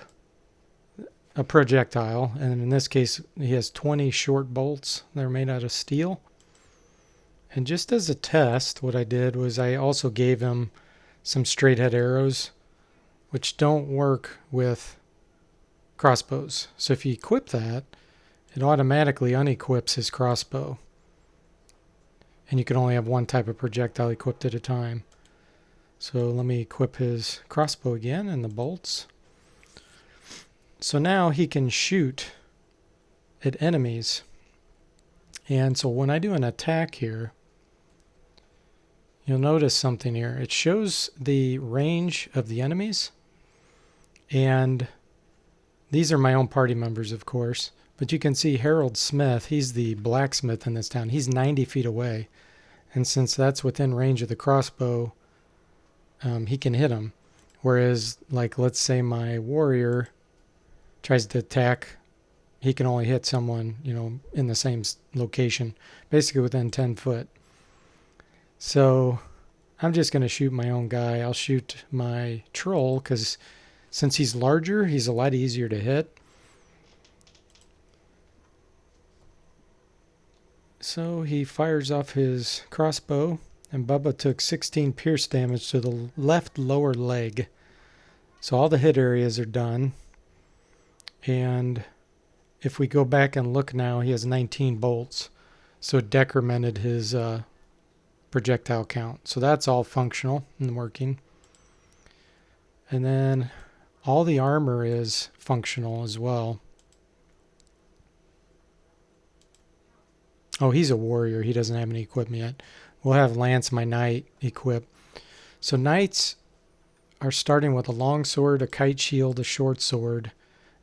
a projectile. And in this case, he has 20 short bolts that are made out of steel. And just as a test, what I did was I also gave him some straight head arrows, which don't work with crossbows. So if you equip that, it automatically unequips his crossbow. And you can only have one type of projectile equipped at a time. So let me equip his crossbow again and the bolts. So now he can shoot at enemies. And so when I do an attack here, you'll notice something here. It shows the range of the enemies. And these are my own party members, of course. But you can see Harold Smith, he's the blacksmith in this town. He's 90 feet away. And since that's within range of the crossbow, he can hit him. Whereas, like, let's say my warrior tries to attack, he can only hit someone, in the same location, basically within 10 foot. So I'm just going to shoot my own guy. I'll shoot my troll because since he's larger, he's a lot easier to hit. So he fires off his crossbow, and Bubba took 16 pierce damage to the left lower leg. So all the hit areas are done. And if we go back and look now, he has 19 bolts. So it decremented his projectile count. So that's all functional and working. And then all the armor is functional as well. Oh, he's a warrior. He doesn't have any equipment yet. We'll have Lance, my knight, equipped. So knights are starting with a long sword, a kite shield, a short sword,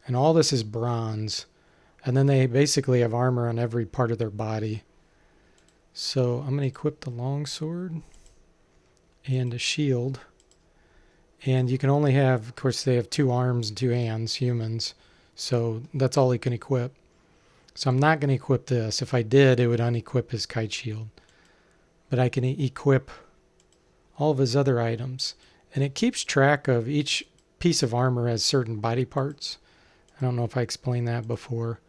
and all this is bronze. And then they basically have armor on every part of their body. So I'm going to equip the long sword and a shield. And you can only have, of course, they have 2 arms and 2 hands, humans. So that's all he can equip. So I'm not going to equip this. If I did, it would unequip his kite shield. But I can equip all of his other items. And it keeps track of each piece of armor has certain body parts. I don't know if I explained that before.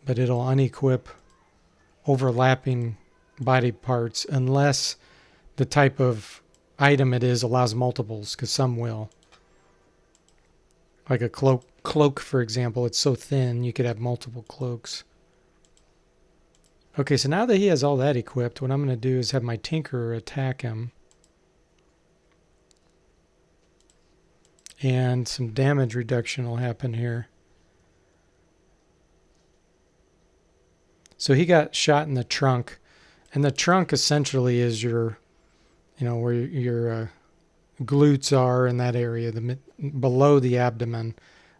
But it'll unequip overlapping body parts unless the type of item it is allows multiples, because some will. Like a cloak, for example, it's so thin you could have multiple cloaks. Okay, so now that he has all that equipped, what I'm going to do is have my tinkerer attack him. And some damage reduction will happen here. So he got shot in the trunk. And the trunk essentially is your, where your glutes are in that area, below the abdomen,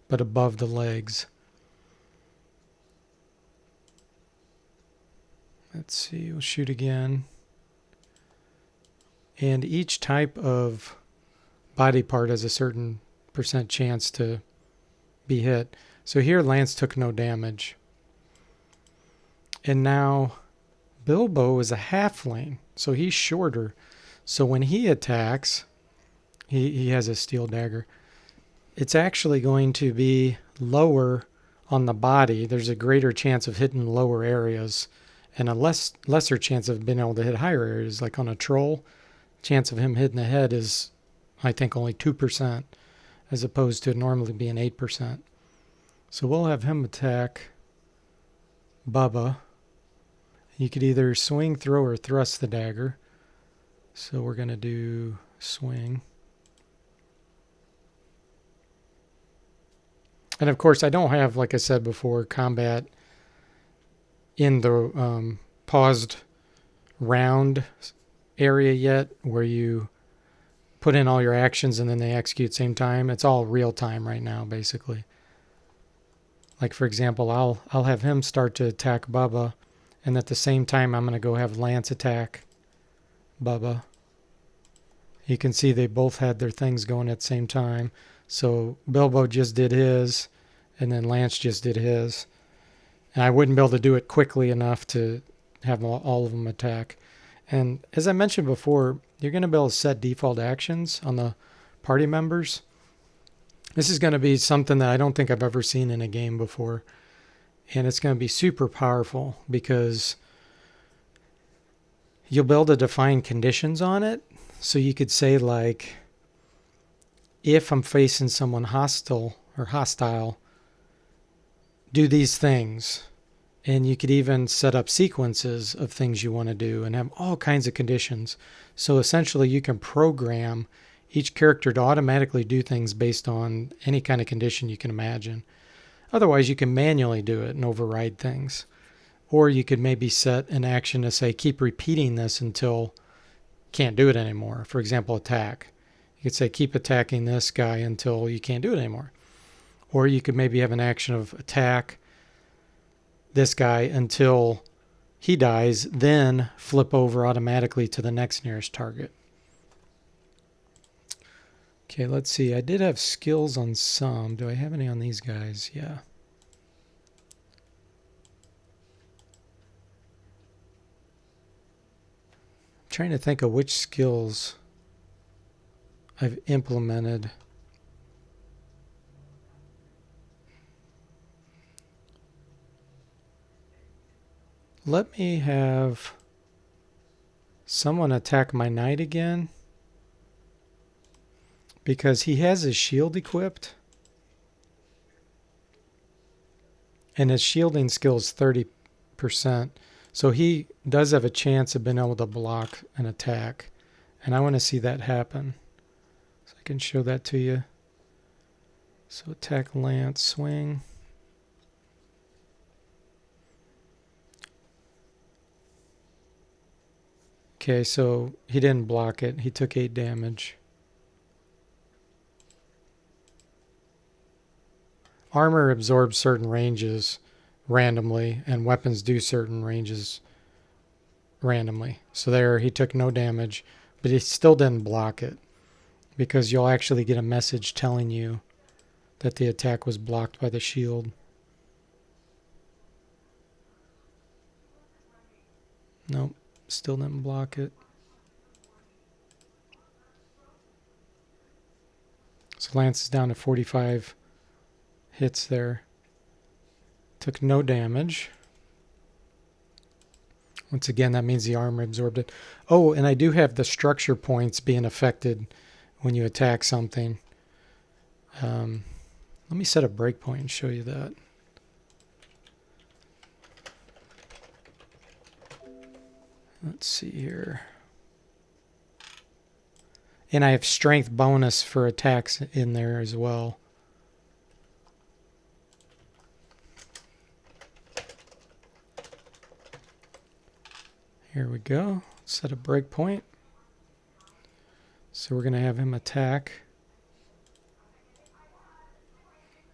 but above the legs. Let's see, we'll shoot again. And each type of body part has a certain % chance to be hit. So here Lance took no damage. And now Bilbo is a halfling, so he's shorter. So when he attacks, he has a steel dagger. It's actually going to be lower on the body. There's a greater chance of hitting lower areas. and a lesser chance of being able to hit higher areas. Like on a troll, chance of him hitting the head is, I think, only 2%, as opposed to it normally being 8%. So we'll have him attack Bubba. You could either swing, throw, or thrust the dagger. So we're going to do swing. And of course, I don't have, like I said before, combat in the paused round area yet, where you put in all your actions and then they execute at the same time. It's all real time right now, basically. Like, for example, I'll have him start to attack Bubba, and at the same time, I'm going to go have Lance attack Bubba. You can see they both had their things going at the same time. So Bilbo just did his, and then Lance just did his. And I wouldn't be able to do it quickly enough to have all of them attack. And as I mentioned before, you're going to be able to set default actions on the party members. This is going to be something that I don't think I've ever seen in a game before. And it's going to be super powerful because you'll be able to define conditions on it. So you could say, like, if I'm facing someone hostile, do these things. And you could even set up sequences of things you want to do and have all kinds of conditions. So essentially you can program each character to automatically do things based on any kind of condition you can imagine. Otherwise, you can manually do it and override things. Or you could maybe set an action to say, keep repeating this until can't do it anymore. For example, attack. You could say, keep attacking this guy until you can't do it anymore. Or you could maybe have an action of attack this guy until he dies, then flip over automatically to the next nearest target. Okay, let's see. I did have skills on some. Do I have any on these guys? Yeah. I'm trying to think of which skills I've implemented. Let me have someone attack my knight again, because he has his shield equipped. And his shielding skill is 30%. So he does have a chance of being able to block an attack. And I want to see that happen. So I can show that to you. So attack, lance, swing. Okay, so he didn't block it. He took 8 damage. Armor absorbs certain ranges randomly, and weapons do certain ranges randomly. So there, he took no damage, but he still didn't block it, because you'll actually get a message telling you that the attack was blocked by the shield. Nope, still didn't block it. So Lance is down to 45 hits there. Took no damage. Once again, that means the armor absorbed it. Oh, and I do have the structure points being affected when you attack something. Let me set a breakpoint and show you that. Let's see here. And I have strength bonus for attacks in there as well. Here we go. Set a breakpoint. So we're going to have him attack.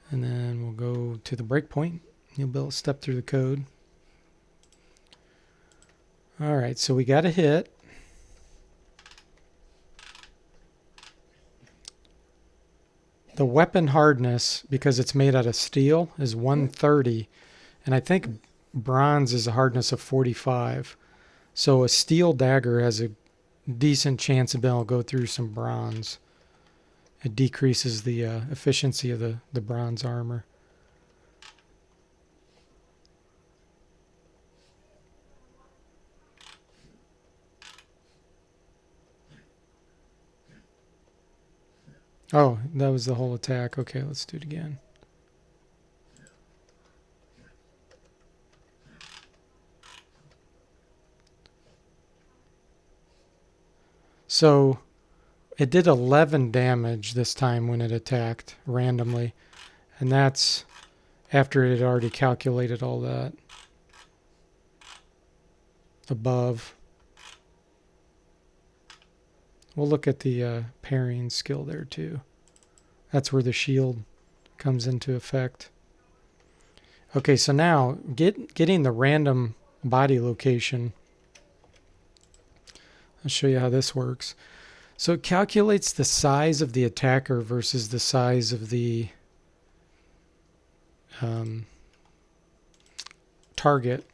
And then we'll go to the breakpoint. You'll be able to step through the code. Alright, so we got a hit. The weapon hardness, because it's made out of steel, is 130. And I think bronze is a hardness of 45. So a steel dagger has a decent chance of being able to go through some bronze. It decreases the efficiency of the bronze armor. Oh, that was the whole attack. Okay, let's do it again. So it did 11 damage this time when it attacked randomly. And that's after it had already calculated all that above. We'll look at the parrying skill there too. That's where the shield comes into effect. Okay, so now getting the random body location. I'll show you how this works. So it calculates the size of the attacker versus the size of the target.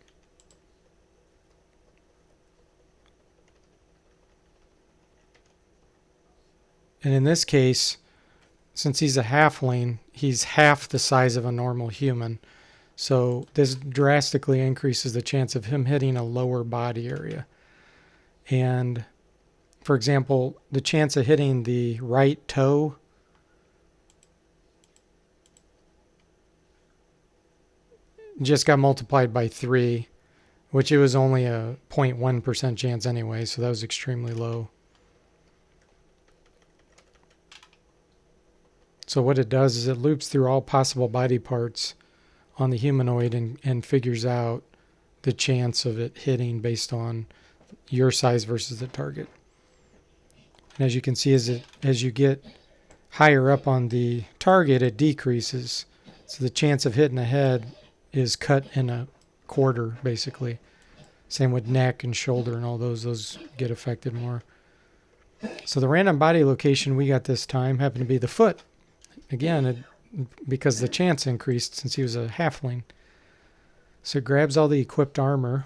And in this case, since he's a halfling, he's half the size of a normal human. So this drastically increases the chance of him hitting a lower body area. And for example, the chance of hitting the right toe just got multiplied by 3, which it was only a 0.1% chance anyway, so that was extremely low. So what it does is it loops through all possible body parts on the humanoid and figures out the chance of it hitting based on your size versus the target. And as you can see, as you get higher up on the target, it decreases. So the chance of hitting the head is cut in a quarter, basically. Same with neck and shoulder and all those get affected more. So the random body location we got this time happened to be the foot. Again, because the chance increased since he was a halfling. So it grabs all the equipped armor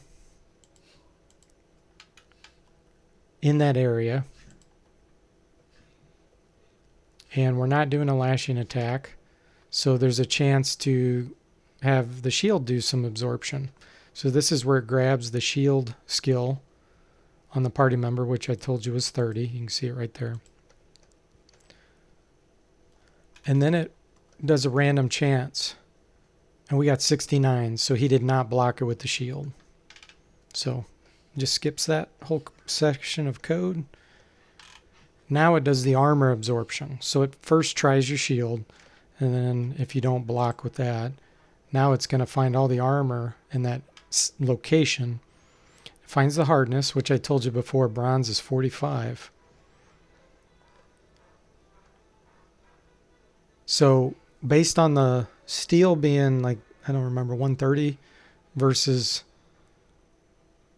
in that area. And we're not doing a lashing attack. So there's a chance to have the shield do some absorption. So this is where it grabs the shield skill on the party member, which I told you was 30. You can see it right there. And then it does a random chance. And we got 69, so he did not block it with the shield. So just skips that whole section of code. Now it does the armor absorption. So it first tries your shield, and then if you don't block with that, now it's going to find all the armor in that location. It finds the hardness, which I told you before, bronze is 45. So based on the steel being like, I don't remember, 130 versus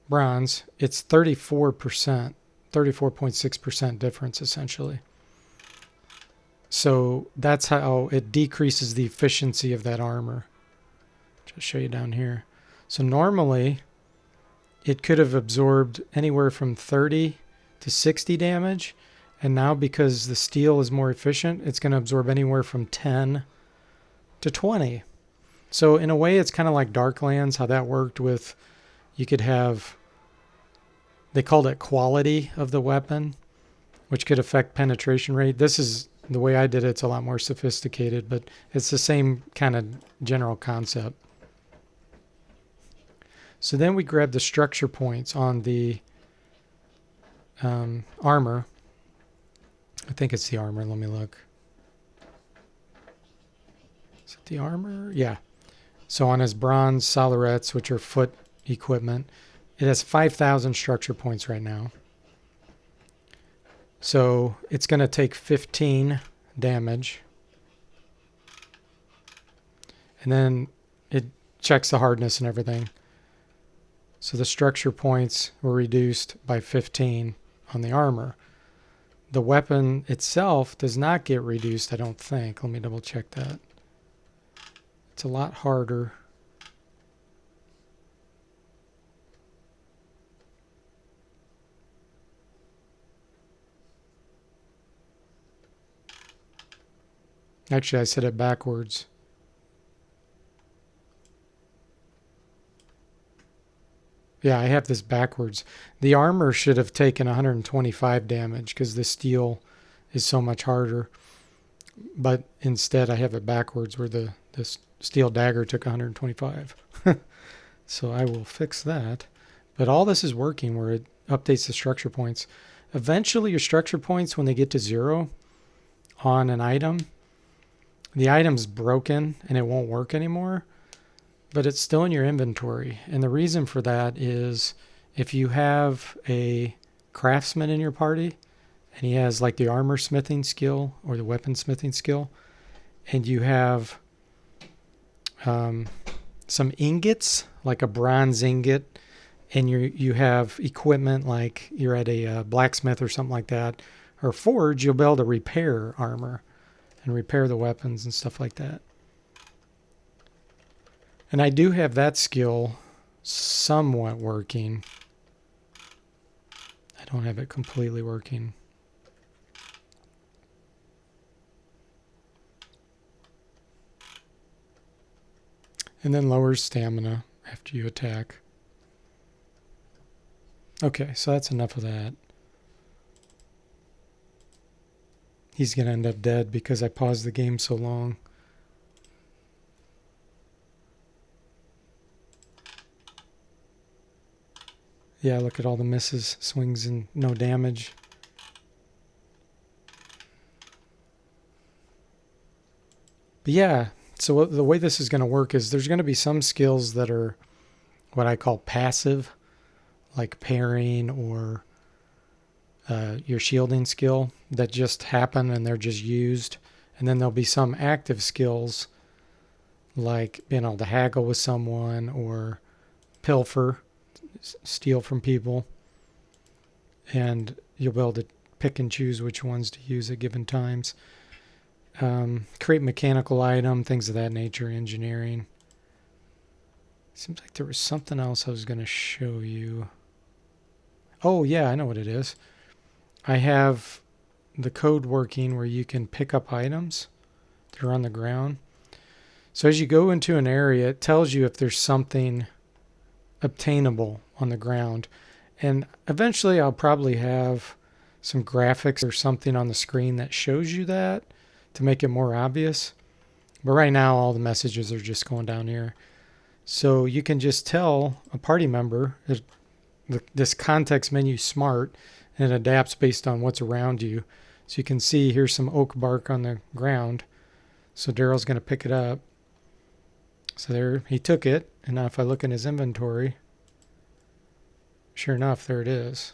bronze, it's 34%, 34.6% difference essentially. So that's how it decreases the efficiency of that armor. I'll show you down here. So normally it could have absorbed anywhere from 30 to 60 damage. And now because the steel is more efficient, it's going to absorb anywhere from 10 to 20. So in a way, it's kind of like Darklands, how that worked with, you could have, they called it quality of the weapon, which could affect penetration rate. This is, the way I did it, it's a lot more sophisticated, but it's the same kind of general concept. So then we grab the structure points on the armor. I think it's the armor. Let me look. Is it the armor? Yeah. So on his bronze solarettes, which are foot equipment, it has 5,000 structure points right now. So it's going to take 15 damage. And then it checks the hardness and everything. So the structure points were reduced by 15 on the armor. The weapon itself does not get reduced, I don't think. Let me double check that. It's a lot harder. Actually, I said it backwards. Yeah, I have this backwards. The armor should have taken 125 damage because the steel is so much harder. but instead I have it backwards where this steel dagger took 125. So I will fix that. But all this is working where it updates the structure points. Eventually your structure points, when they get to 0 on an item, the item's broken and it won't work anymore, but it's still in your inventory. And the reason for that is if you have a craftsman in your party and he has like the armor smithing skill or the weapon smithing skill, and you have some ingots, like a bronze ingot, and you have equipment like you're at a blacksmith or something like that, or forge, you'll be able to repair armor and repair the weapons and stuff like that. And I do have that skill somewhat working. I don't have it completely working. And then lowers stamina after you attack. Okay, so that's enough of that. He's going to end up dead because I paused the game so long. Yeah, look at all the misses, swings, and no damage. But yeah, so the way this is going to work is there's going to be some skills that are what I call passive, like parrying or your shielding skill, that just happen and they're just used. And then there'll be some active skills like being able to haggle with someone or pilfer, steal from people. And you'll be able to pick and choose which ones to use at given times. Create mechanical item, things of that nature, engineering. Seems like there was something else I was going to show you. Oh yeah, I know what it is. I have the code working where you can pick up items that are on the ground. So as you go into an area, it tells you if there's something obtainable on the ground. And eventually I'll probably have some graphics or something on the screen that shows you that to make it more obvious. But right now all the messages are just going down here. So you can just tell a party member that this context menu is smart and it adapts based on what's around you. So you can see here's some oak bark on the ground. So Daryl's going to pick it up. So there, he took it. And now if I look in his inventory, sure enough, there it is.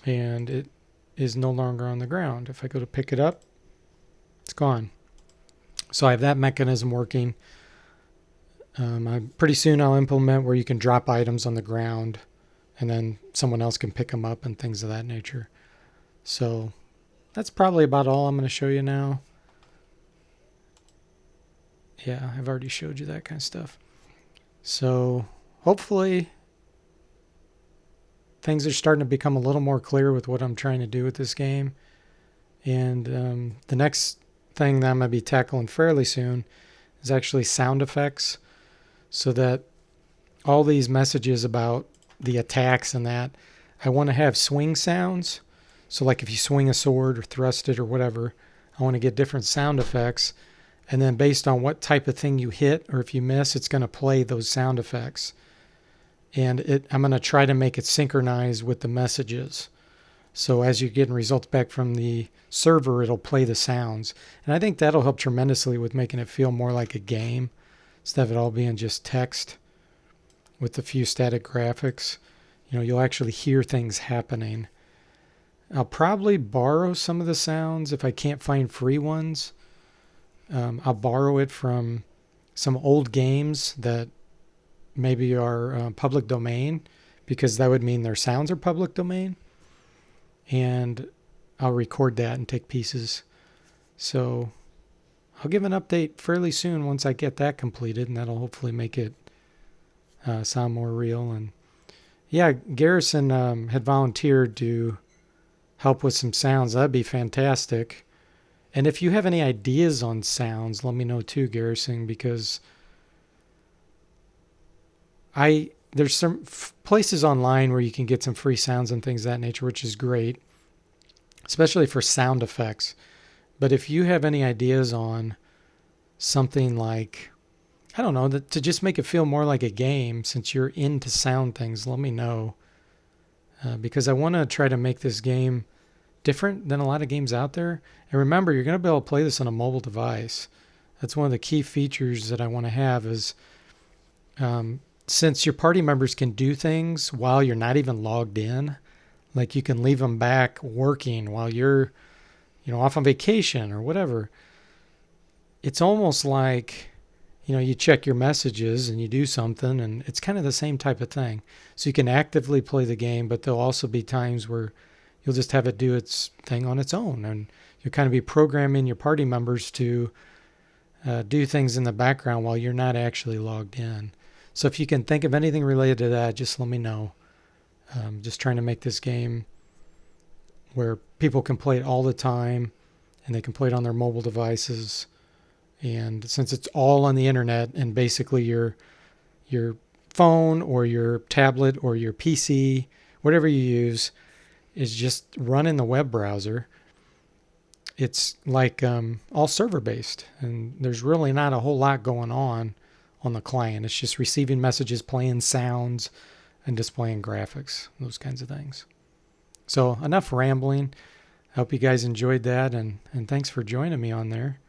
And it is no longer on the ground. If I go to pick it up, it's gone. So I have that mechanism working. Pretty soon I'll implement where you can drop items on the ground and then someone else can pick them up and things of that nature. So that's probably about all I'm going to show you now. Yeah, I've already showed you that kind of stuff. So hopefully things are starting to become a little more clear with what I'm trying to do with this game. And the next thing that I'm going to be tackling fairly soon is actually sound effects, so that all these messages about the attacks and that, I want to have swing sounds. So like if you swing a sword or thrust it or whatever, I want to get different sound effects. And then based on what type of thing you hit or if you miss, it's going to play those sound effects. And I'm going to try to make it synchronize with the messages. So as you're getting results back from the server, it'll play the sounds. And I think that'll help tremendously with making it feel more like a game instead of it all being just text with a few static graphics. You know, you'll actually hear things happening. I'll probably borrow some of the sounds if I can't find free ones. I'll borrow it from some old games that maybe are public domain, because that would mean their sounds are public domain. And I'll record that and take pieces. So I'll give an update fairly soon once I get that completed, and that'll hopefully make it sound more real. And yeah, Garrison had volunteered to help with some sounds. That'd be fantastic. And if you have any ideas on sounds, let me know too, Garrison, because there's some places online where you can get some free sounds and things of that nature, which is great, especially for sound effects. But if you have any ideas on something like, I don't know, to just make it feel more like a game, since you're into sound things, let me know. Because I want to try to make this game different than a lot of games out there. And remember, you're going to be able to play this on a mobile device. That's one of the key features that I want to have is since your party members can do things while you're not even logged in, like you can leave them back working while you're, off on vacation or whatever. It's almost like, you check your messages and you do something, and it's kind of the same type of thing. So you can actively play the game, but there'll also be times where you'll just have it do its thing on its own, and you'll kind of be programming your party members to do things in the background while you're not actually logged in. So if you can think of anything related to that, just let me know. Just trying to make this game where people can play it all the time, and they can play it on their mobile devices. And since it's all on the internet, and basically your phone or your tablet or your PC, whatever you use, is just run in the web browser. It's like all server based, and there's really not a whole lot going on the client. It's just receiving messages, playing sounds, and displaying graphics, those kinds of things. So enough rambling. I hope you guys enjoyed that, and thanks for joining me on there.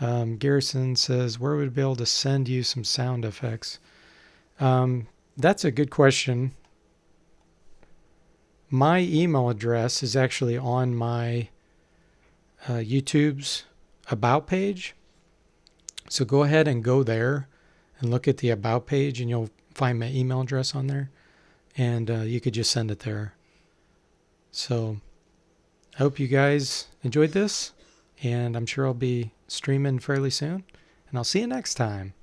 Garrison says, where would we be able to send you some sound effects? That's a good question. My email address is actually on my YouTube's About page. So go ahead and go there and look at the About page, and you'll find my email address on there. And you could just send it there. So I hope you guys enjoyed this, and I'm sure I'll be streaming fairly soon. And I'll see you next time.